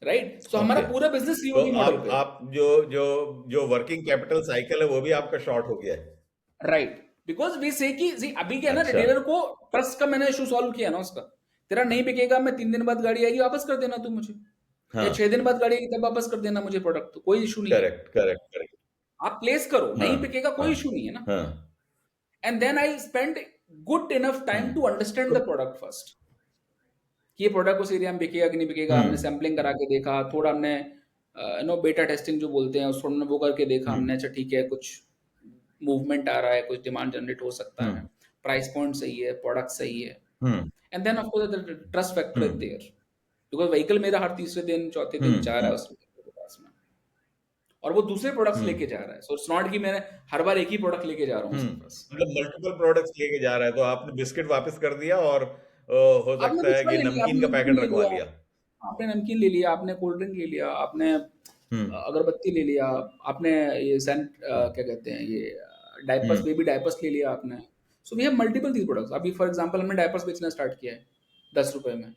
right? So हमारा ओके। पूरा बिजनेस तो सीओडी मॉडल पे है, आप जो जो जो वर्किंग कैपिटल साइकिल है वो भी आपका शॉर्ट हो गया है। राइट, बिकॉज वी से कि अभी क्या है ना, अच्छा। रिटेलर को ट्रस्ट का मैंने इशू सॉल्व किया ना उसका। तेरा नहीं बिकेगा, मैं 3 दिन बाद गाड़ी आएगी वापस कर देना तू मुझे, या हाँ 6 दिन बाद गाड़ी आएगी तब वापस कर देना मुझे प्रोडक्ट, तो कोई इशू नहीं है। Correct correct correct. आप प्लेस करो, हाँ नहीं बिकेगा हाँ कोई इशू नहीं है ना। हाँ and then I spend good enough time to understand तो द प्रोडक्ट फर्स्ट, कि ये प्रोडक्ट उस एरिया में बिकेगा कि नहीं बिकेगा। हमने हम्म सैम्पलिंग करा के देखा, थोड़ा हमने बेटा टेस्टिंग जो बोलते हैं उसको हमने वो करके देखा हम्म हमने, अच्छा ठीक है कुछ मूवमेंट आ रहा है, कुछ डिमांड जनरेट हो सकता है, हम्म प्राइस पॉइंट सही है, प्रोडक्ट सही है, hmm and then of course the trust factor is hmm there, because vehicle मेरा हर तीसरे दिन चौथे दिन जा रहा है हम्म उसके पास में, और वो दूसरे प्रोडक्ट्स हम्म लेके जा रहा है। सो इट्स नॉट कि मैंने हर बार एक ही प्रोडक्ट लेके जा रहा हूँ उसके पास। मतलब मल्टीपल प्रोडक्ट्स लेके जा रहा है, तो आपने बिस्किट वापस कर दिया और हो आपने सकता कुछ है और कि ले लिया, नमकीन आपने का नमकीन पैकेट ले रखवा लिया, लिया। आपने नमकीन ले लिया, आपने कोल्ड ड्रिंक ले लिया, आपने हम्म अगरबत्ती ले लिया, आपने ये सेंट क्या कहते हैं ये डायपर्स, हम्म बेबी डायपर्स ले लिया आपने। So we have multiple these products. अभी फॉर एग्जांपल हमने डायपर्स बेचना स्टार्ट किया है 10 रुपए में।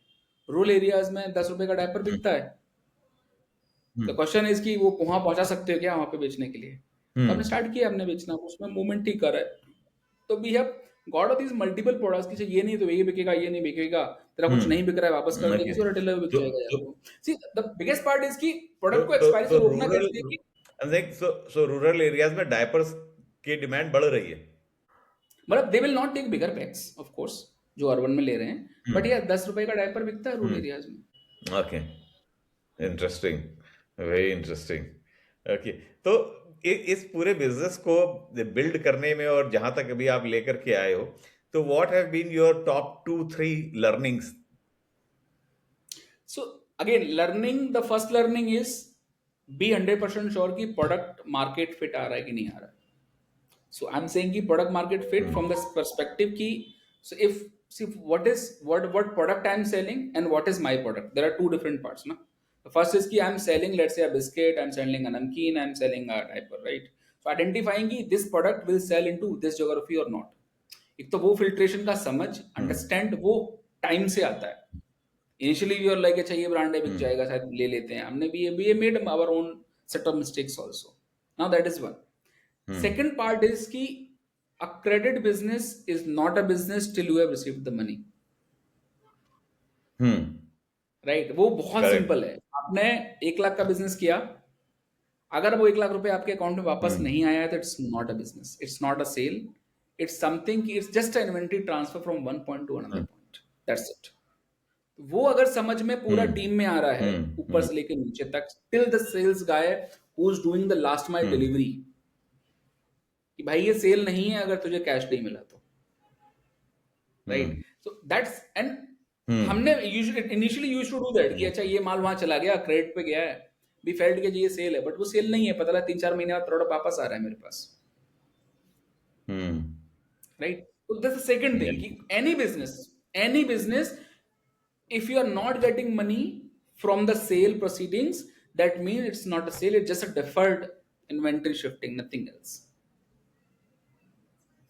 रूरल एरियाज में 10 रुपए का डायपर हम्म बिकता है। द हम्म क्वेश्चन इज कि वो वहां पहुंचा सकते हो क्या वहां पे बेचने के लिए, तो हमने हम्म स्टार्ट किया, हमने बेचना, उसमें मूवमेंट ठीक कर रहा है। तो we have got of these multiple products कि ये नहीं तो ये बिकेगा, ये नहीं बिकेगा, तेरा कुछ नहीं बिक रहा है वापस कर दे, ओके। किसी और रिटेलर में बिक तो जाएगा तो यार वो। See the biggest part is कि तो प्रोडक्ट को तो एक्सपायरी तो से रोकना रूरल कैसे है कि लाइक सो रूरल एरियाज में डायपर्स की डिमांड बढ़ रही है। मतलब they will not take bigger packs of course जो अर्बन में ले रहे हैं, बट हम्म यार 10 रुपए का डायपर बिकता है रूरल एरियाज में। Okay interesting very interesting. Okay तो इस पूरे बिजनेस को बिल्ड करने में और जहां तक अभी आप लेकर के आए हो, तो what have been your top 2-3 learnings? So again learning, the first learning is be 100% sure कि प्रोडक्ट मार्केट फिट आ रहा है कि नहीं आ रहा है। So I'm saying कि product market fit from the perspective कि, so if see what product I'm selling and what is my product, there are two different parts ना। The first is कि I'm selling let's say a biscuit, I'm selling a namkeen, I'm selling a diaper, right? So identifying कि this product will sell into this geography or not। एक तो वो filtration का समझ understand वो time से आता है। Initially we are like अच्छा ये brand है बिक जाएगा शायद ले लेते हैं, हमने भी made our own set of mistakes also। Now that is one। Second part is कि a credit business is not a business till you have received the money, right? वो बहुत करेक्ट। सिंपल है। आपने 1 लाख का बिजनेस किया, अगर वो 1 लाख रुपए आपके अकाउंट में वापस नहीं आया है तो it's not a business, it's not a sale, it's something, it's just a inventory transfer from one point to another point, that's it. वो अगर समझ में पूरा टीम में आ रहा है ऊपर से लेकर नीचे तक, till the sales guy who is doing the last mile delivery, कि भाई ये सेल नहीं है अगर तुझे कैश नहीं मिला तो, राइट? सो दैट्स एंड हमने initially used to do that कि अच्छा ये माल वहां चला गया, क्रेडिट पे गया है, वी फेल्ट कि ये सेल है, बट वो सेल नहीं है, पता लगा 3-4 महीने बाद प्रोडक्ट वापस आ रहा है मेरे पास, राइट? तो दैट्स द सेकंड थिंग कि any business if you are not getting money from the sale proceedings, that means it's not a sale, it's just a deferred inventory shifting, nothing else।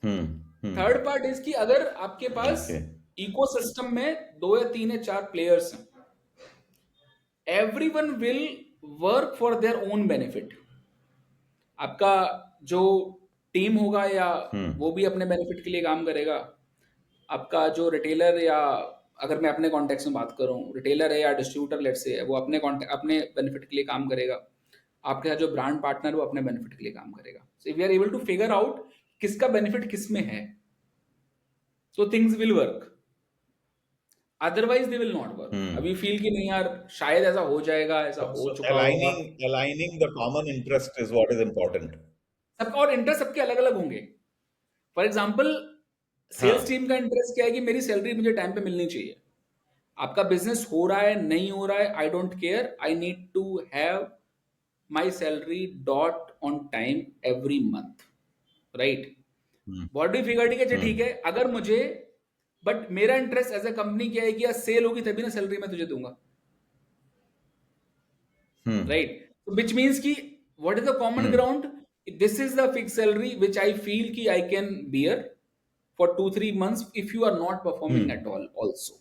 Third part is कि अगर आपके पास okay. Ecosystem में 2 या 3 या 4 players हैं, everyone will work for their own benefit. आपका जो team होगा या वो भी अपने बेनिफिट के लिए काम करेगा, आपका जो रिटेलर या अगर मैं अपने कॉन्टेक्स्ट में बात करूं, रिटेलर है या डिस्ट्रीब्यूटर लेट्स से, वो अपने बेनिफिट के लिए काम करेगा, आपके साथ जो ब्रांड पार्टनर वो अपने बेनिफिट के लिए काम करेगा। So we are able to figure out किसका बेनिफिट किस में है, so things will work। Otherwise they will not work. अभी फील कि नहीं यार शायद ऐसा हो जाएगा, ऐसा हो So चुका होगा। aligning the common interest is what is important. सबका और इंटरेस्ट सबके अलग अलग होंगे। फॉर एग्जाम्पल सेल्स हाँ. टीम का इंटरेस्ट क्या है कि मेरी सैलरी मुझे टाइम पे मिलनी चाहिए। आपका बिजनेस हो रहा है नहीं हो रहा है, I don't care, I need to have my salary dot on time every month, right. Hmm. Body figure ठीक है जी, ठीक Hmm. है। अगर मुझे, बट मेरा इंटरेस्ट एज ए कंपनी क्या है कि यार सेल होगी तभी ना सैलरी मैं तुझे दूंगा, Hmm. राइट। विच मीन्स कि what is the common Hmm. Ground, this is the fix salary which I feel कि I can bear for 2-3 months if you are not performing Hmm. at all also.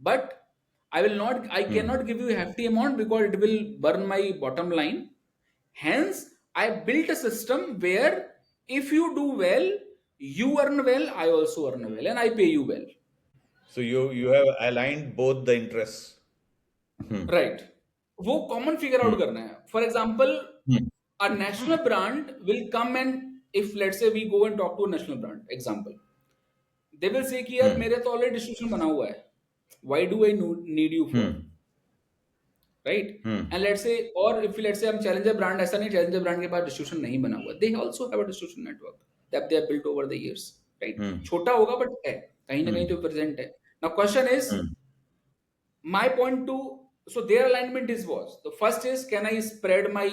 But I Hmm. cannot give you a hefty amount because it will burn my bottom line. Hence I built a system where if you do well, you earn well, I also earn well, and I pay you well. So you have aligned both the interests. Hmm. Right, वो common figure Hmm. out करना है। For example, Hmm. a national brand will come, and if let's say we go and talk to a national brand example, they will say कि यार Hmm. मेरे तो already distribution बना हुआ है, why do I need you for, Hmm. right? Hmm. And let's say, or if let's say हम challenger brand, ऐसा नहीं challenger brand के पास डिस्ट्रीब्यूशन नहीं बना हुआ, they also have a distribution network that they have built over the years, right? Hmm. छोटा होगा but है, कहीं ना कहीं Hmm. तो present है। Now question is, Hmm. my point to, so their alignment is was the first is, can I spread my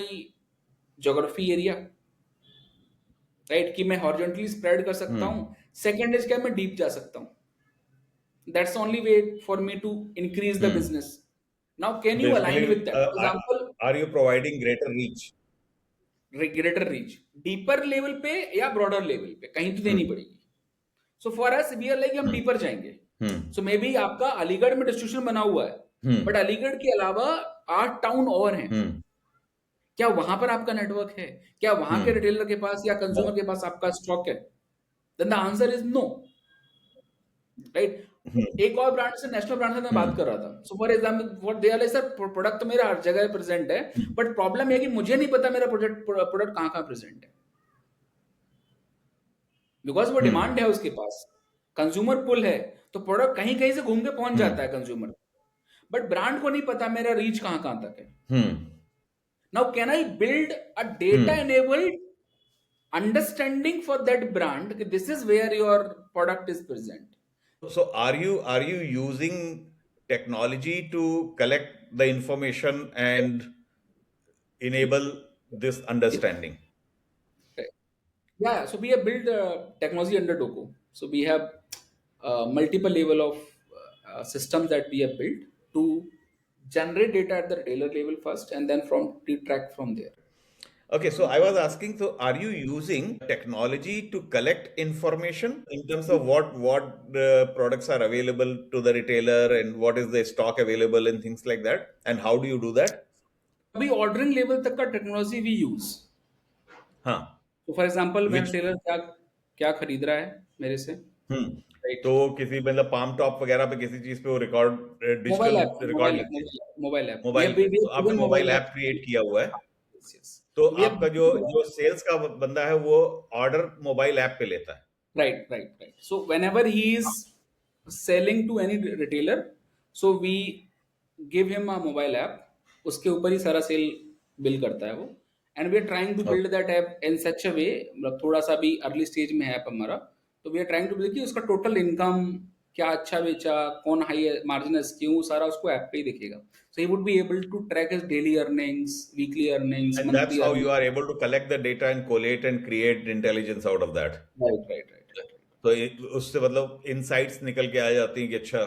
geography area, right? कि मैं horizontally spread कर सकता Hmm. हूँ। Second is क्या मैं deep जा सकता हूँ, that's the only way for me to increase the Hmm. business। Now can So you align with basically, that? For example, are you providing greater reach? Greater reach, deeper level पे या broader level पे कहीं तो देनी Hmm. पड़ेगी। So for us we are like हम Hmm. Deeper जाएंगे। Hmm. So maybe आपका अलीगढ़ में डिस्ट्रीब्यूशन बना हुआ है, बट Hmm. अलीगढ़ के अलावा 8 टाउन और हैं, Hmm. क्या वहां पर आपका नेटवर्क है? क्या वहां के Hmm. रिटेलर के पास या कंज्यूमर के पास आपका स्टॉक है? Then the answer is no, right. Hmm. एक और ब्रांड से, नेशनल ब्रांड से मैं बात कर Hmm. रहा था। So for example what they are like, sir product तो मेरा हर जगह प्रेजेंट है, बट प्रॉब्लम है कि मुझे नहीं पता मेरा प्रोडक्ट कहाँ कहाँ प्रेजेंट है, बिकॉज वो डिमांड Hmm. है उसके पास, कंज्यूमर पुल है, तो प्रोडक्ट कहीं कहीं से घूम के पहुंच जाता है Hmm. कंज्यूमर, बट ब्रांड को नहीं पता मेरा रीच कहाँ कहाँ तक है। Hmm. Now can I build a data Hmm. Enabled understanding for that brand कि this is where your product is present. So are you using technology to collect the information and enable this understanding? Yeah, so we have built technology under Doco. So we have multiple level of systems that we have built to generate data at the retailer level first, and then from track from there. Okay, so I was asking, so are you using technology to collect information in terms of what products are available to the retailer and what is the stock available and things like that? And how do you do that? अभी ordering level तक का technology we use. हाँ. तो for example मेरा Which Taylor क्या क्या खरीद रहा है मेरे से, हम्म राइट। तो किसी मतलब पाम टॉप वगैरह पे किसी चीज पे वो record mobile digital app, record लेती है. Mobile app V mobile have पे तो आपने given mobile mobile app app. Create किया हुआ है. यस यस, तो वी आपका जो हैव, जो सेल्स का बंदा है वो ऑर्डर मोबाइल ऐप पे लेता है. right, right, right. So whenever he is selling to any retailer, so we give him a mobile app, उसके ऊपर ही सारा सेल बिल करता है वो। And we are trying to build Okay. That app in such a way, मतलब थोड़ा सा भी अर्ली स्टेज में है ऐप हमारा, तो we are trying to build कि उसका टोटल इनकम क्या अच्छा बेचा, कौन हाई मार्जिन SKU, सारा उसको ऐप पे ही दिखेगा। So he would be able to track his daily earnings, weekly earnings, And that's monthly how you earnings. are able to collect the data and collate and create intelligence out of that. Right right right. तो उससे मतलब insights निकल के आ जाती हैं कि अच्छा.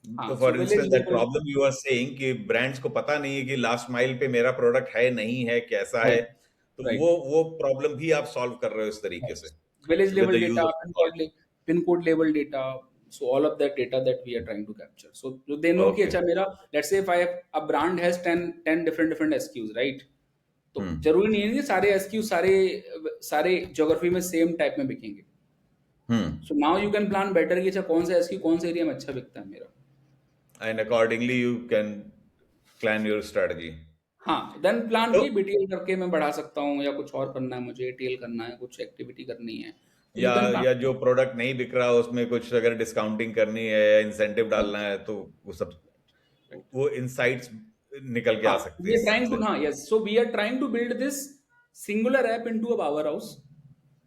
तो हाँ, so for village instance that level, problem you are saying कि ब्रांड्स को पता नहीं है कि लास्ट माइल पे मेरा प्रोडक्ट है नहीं है कैसा है, राइट तो राइट, वो प्रॉब्लम भी आप सॉल्व कर रहे हो इस तरीके से village with level the use data, of technology. pin code level data, so all of that data that we are trying to capture, so they know कि ओके. अच्छा मेरा, let's say if I have a brand has 10 different SKUs, right? तो हम्म. जरूरी नहीं है कि सारे SKU सारे सारे ज्योग्राफी में सेम टाइप में बिकेंगे। Hmm. So now you can plan better कि अच्छा कौन सा SKU कौन से एरिया में अच्छा बिकता है मेरा। And accordingly you can plan your strategy. हाँ, देन प्लान तो की BTL करके मैं बढ़ा सकता हूँ, या कुछ और करना है मुझे, टेल करना है, कुछ एक्टिविटी करनी है, So या you can plan. या जो प्रोडक्ट नहीं बिक रहा उसमें कुछ अगर डिस्काउंटिंग करनी है या इंसेंटिव डालना है तो वो सब, वो इनसाइट्स निकल के आ सकते We हैं are trying to, इससे। हाँ, yes. So we are trying to build this singular app into a powerhouse.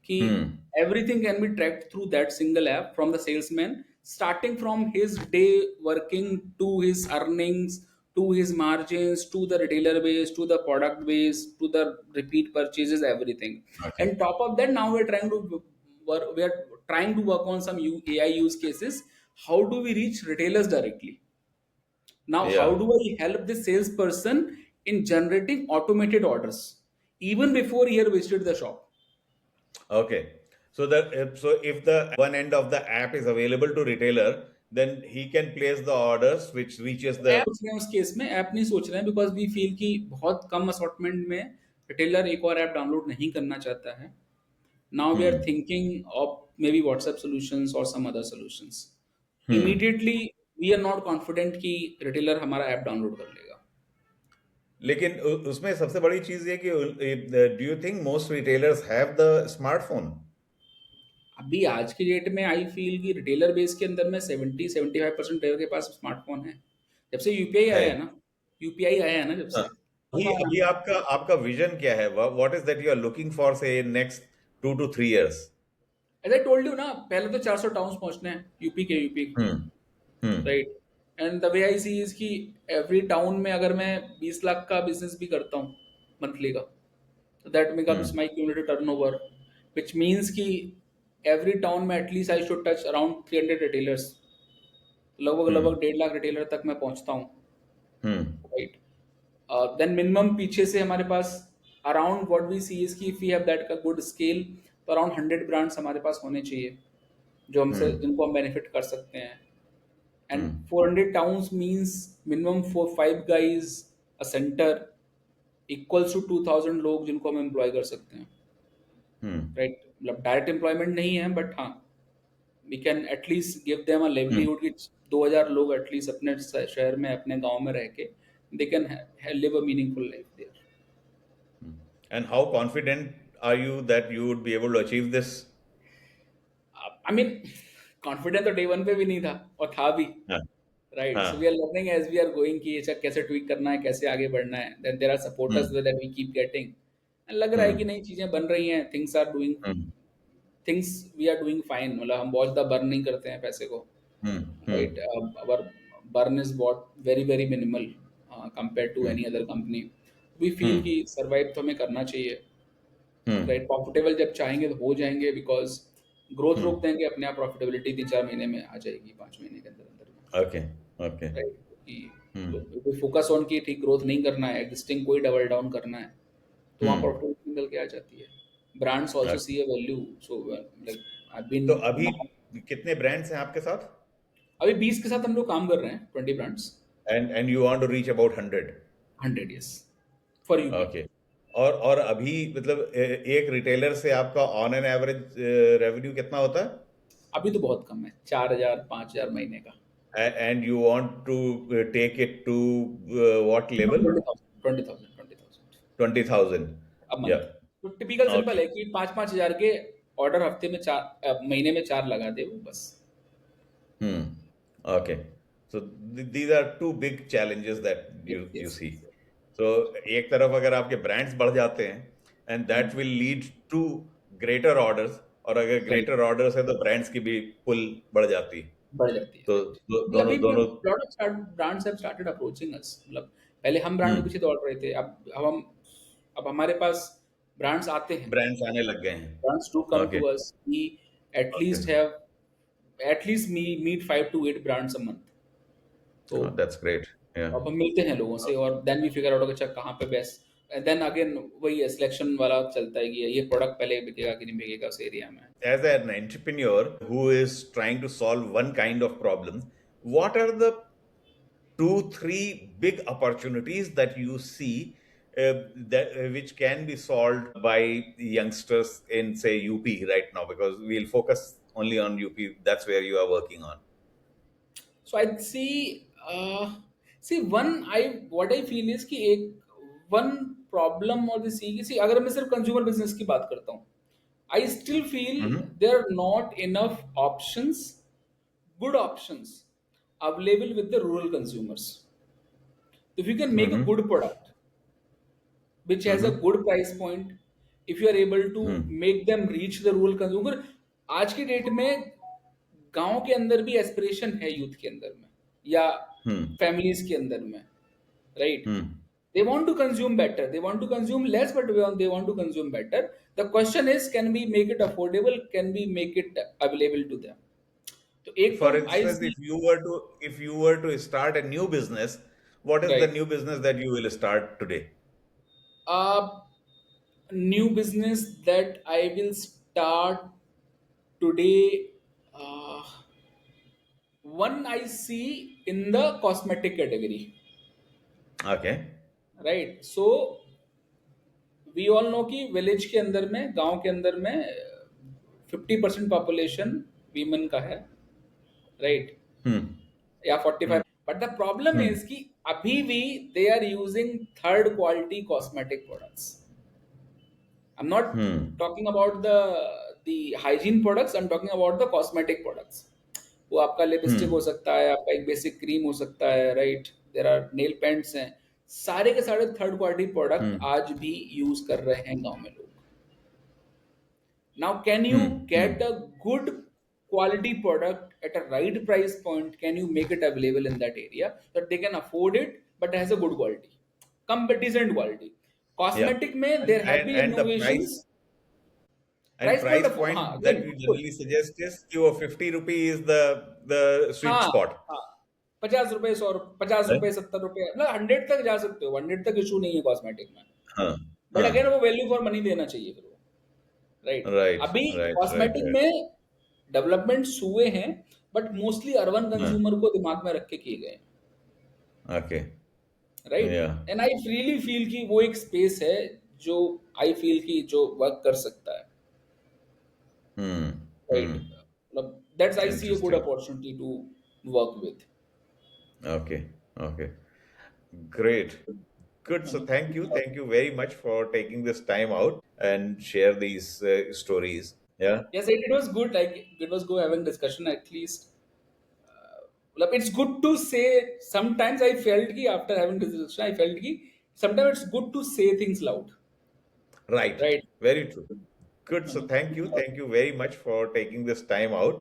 कि हम्म। everything can be tracked through that single app from the salesman, starting from his day working to his earnings, to his margins, to the retailer base, to the product base, to the repeat purchases, everything. Okay. And top of that, now we're trying to we are trying to work on some AI use cases. How do we reach retailers directly? Now, या how do I help the salesperson in generating automated orders even before he had visited the shop? Okay. So the so if the one end of the app is available to retailer, then he can place the orders which reaches the. App सोच रहे हैं उस case में, app नहीं सोच रहे हैं because we feel कि बहुत कम असॉर्टमेंट में रिटेलर एक और ऐप डाउनलोड नहीं करना चाहता है. Now we are hmm. Thinking of maybe WhatsApp solutions और some other solutions. Hmm. Immediately we are not confident कि रिटेलर हमारा ऐप डाउनलोड कर लेगा. लेकिन उसमें सबसे बड़ी चीज ये कि do you think most retailers have the smartphone? अभी आज की डेट में आई फील कि रिटेलर बेस के अंदर में 70-75% रिटेलर के पास स्मार्टफोन है. जब से यूपीआई है। आया है ना, यूपीआई आया है ना जब हाँ। से. अभी अभी आपका आपका विजन क्या है? What is that you are looking for से next 2 to 3 years? As I told you ना, पहले तो 400 टाउन्स पहुंचने हैं UP. Hmm. Hmm. Right. And the way I see is कि एवरी टाउन में अगर मैं 20 लाख का बिजनेस भी करता हूँ मंथली का, तो that becomes hmm. My cumulative turnover, which means कि एवरी टाउन में at least I should touch around 300 retailers. लगभग हम्म। लगभग 1.5 लाख रिटेलर तक मैं पहुंचता हूँ. हम्म। राइट. देन मिनिमम पीछे से हमारे पास around what we see is कि इफ वी हैव दैट का गुड स्केल, तो अराउंड 100 ब्रांड्स हमारे पास होने चाहिए जो हमसे, हम्म। जिनको हम बेनिफिट कर सकते हैं. And hmm. 400 towns means minimum 4-5 guys a centre equals to 2000 लोग जिनको हम एम्प्लॉय कर सकते हैं. हम्म। राइट. मतलब डायरेक्ट एम्प्लॉयमेंट नहीं है बट हाँ, we can at least give them a hmm. Livelihood कि 2000 लोग एटलीस्ट अपने शहर में अपने गांव में रह के they can live a meaningful life there. And how confident are you that you would be able to achieve this? I mean confidence तो डे वन पे भी नहीं था और था भी. हाँ। राइट. सो वी आर हाँ। Learning as we are going कि अच्छा कैसे ट्वीक करना है, कैसे आगे बढ़ना है. Then there are supporters hmm. That we keep getting. लग रहा है कि हम्म। नई चीजें बन रही हैं, things are doing, hmm. Things we are doing fine. मतलब हम बहुत ज़्यादा बर्न नहीं करते हैं पैसे को. Hmm. Right. Hmm. Our burn is बहुत very very minimal compare to hmm. Any other company. We feel hmm. कि सर्वाइव तो हमें करना चाहिए. हम्म। राइट. प्रॉफिटेबल जब चाहेंगे तो हो जाएंगे बिकॉज ग्रोथ रोक हम्म। देंगे अपने आप, प्रॉफिटेबिलिटी 3-4 महीने में आ जाएगी, 5 महीने के अंदर अंदर में. ओके। ओके। राइट. हम्म। कि फोकस ऑन की ठीक ग्रोथ नहीं करना है, एग्जिस्टिंग कोई डबल डाउन करना है, तो वहाँ हम्म। प्रॉफिटेबिलिटी निकल के आ जाती है. Brands also Okay. See a value. So like I तो बीन अभी कितने ब्रांड्स हैं आपके साथ? अभी 20 के साथ हम लोग काम कर रहे हैं, 20 brands. And you want to reach about 100? 100, yes, for UP. Okay. और अभी मतलब एक रिटेलर से आपका ऑन एन एवरेज रेवेन्यू कितना होता है? अभी तो बहुत कम है, 4,000-5,000 महीने का. And you want to take it to what level? 20,000 20,000? अब या। मंथ. तो टिपिकल सिंपल ओके। है कि 5-5 हज़ार के ऑर्डर हफ्ते में 4, महीने में 4 लगा दे वो बस. Okay. So these are two big challenges that you yes. see. So एक तरफ अगर आपके ब्रांड्स बढ़ जाते हैं and that will lead to greater orders, और अगर राइट. greater orders है तो ब्रांड्स की भी पुल बढ़ जाती है. बढ़ जाती है. तो राइट. दोनों अभी दोनों lot of brands have started approaching us. मतलब पहले हम ब्रांड के हम्म पीछे दौड़ रहे थे, अब हमारे पास ब्रांड्स आते हैं. ब्रांड्स आने लग गए हैं. Brands do come okay. to us. We at okay. least have at least me meet 5 to 8 brands a month. तो दैट्स ग्रेट। या। अब हम मिलते हैं लोगों से और देन वी फिगर आउट अच्छा कहाँ पे बेस्ट. देन अगेन वही है, सिलेक्शन वाला चलता है कि ये प्रोडक्ट पहले बिकेगा कि नहीं बिकेगा उस एरिया में. As an entrepreneur who is trying to solve one kind of problem, what are the 2 3 big opportunities that you see that which can be solved by youngsters in say UP right now, because we'll focus only on UP, that's where you are working on. So I see one I what I feel is कि एक one problem और सी अगर मैं सिर्फ consumer business की बात करता हूँ, I still feel Mm-hmm. there are not enough options, good options available with the rural consumers. If you can make a Mm-hmm. good product which has a Mm-hmm. good price point, if you are able to Mm-hmm. make them reach the rural consumer, आज की date में गांव के अंदर भी aspiration है youth के अंदर में या फैमिलीज के अंदर में, right? Mm-hmm. They want to consume better, they want to consume less, but they want to consume better. The question is, can we make it affordable, can we make it available to them? तो एक तो For I instance, see if you were to start a new business, what is the right, new business that you will start today? new business that I will start today, one I see in the cosmetic category, Okay. right? So we all know कि village के अंदर में, गांव के अंदर में 50% population women का है, राइट? Hmm. या 45, Hmm. But the problem Hmm. Is कि अभी भी they are using third quality cosmetic products. I'm not Hmm. talking about the hygiene products. I'm talking about the cosmetic products. वो आपका lipstick हो Hmm. सकता है, आपका एक बेसिक क्रीम हो सकता है, right? There are nail paints हैं, सारे के सारे थर्ड क्वालिटी प्रोडक्ट Hmm. आज भी यूज कर रहे हैं गांव में लोग. Now, can you Hmm. get Hmm. a good quality product at a right price point? Can you make it available in that area that they can afford it, but has a good quality, decent quality? Yeah. Cosmetic में And, there have and been and the innovations. and Price point price of, हाँ, point that again we बिल्कुल, generally suggest is कि वो 50 rupees is the sweet हाँ, spot. हाँ, 50 रुपए, 100, 50 रुपए, 70 रुपए, मतलब 100 तक जा सकते हो, 100 तक इशू नहीं है कॉस्मेटिक में. Huh. But Huh. अगेन वो वैल्यू फॉर मनी देना चाहिए फिर वो, राइट? Right. अभी Right. Right. Cosmetic Right. में डेवलपमेंट्स हुए हैं, but mostly urban Huh. Consumer को दिमाग में रख के किए गए, Okay. Right? Yeah. And I really feel कि वो एक स्पेस है जो आई फील कि जो वर्क कर सकता है, Hmm. राइट? Hmm. मतलब that's I see a good Interesting. Opportunity to work with. Okay. Okay. Great. Good. So thank you. Thank you very much for taking this time out and share these stories. Yeah. Yes, it was good. Like it was good having discussion at least. मतलब it's good to say. Sometimes I felt कि after having this discussion, I felt कि sometimes it's good to say things loud, Right. right? Very true. Good. So thank you. Thank you very much for taking this time out.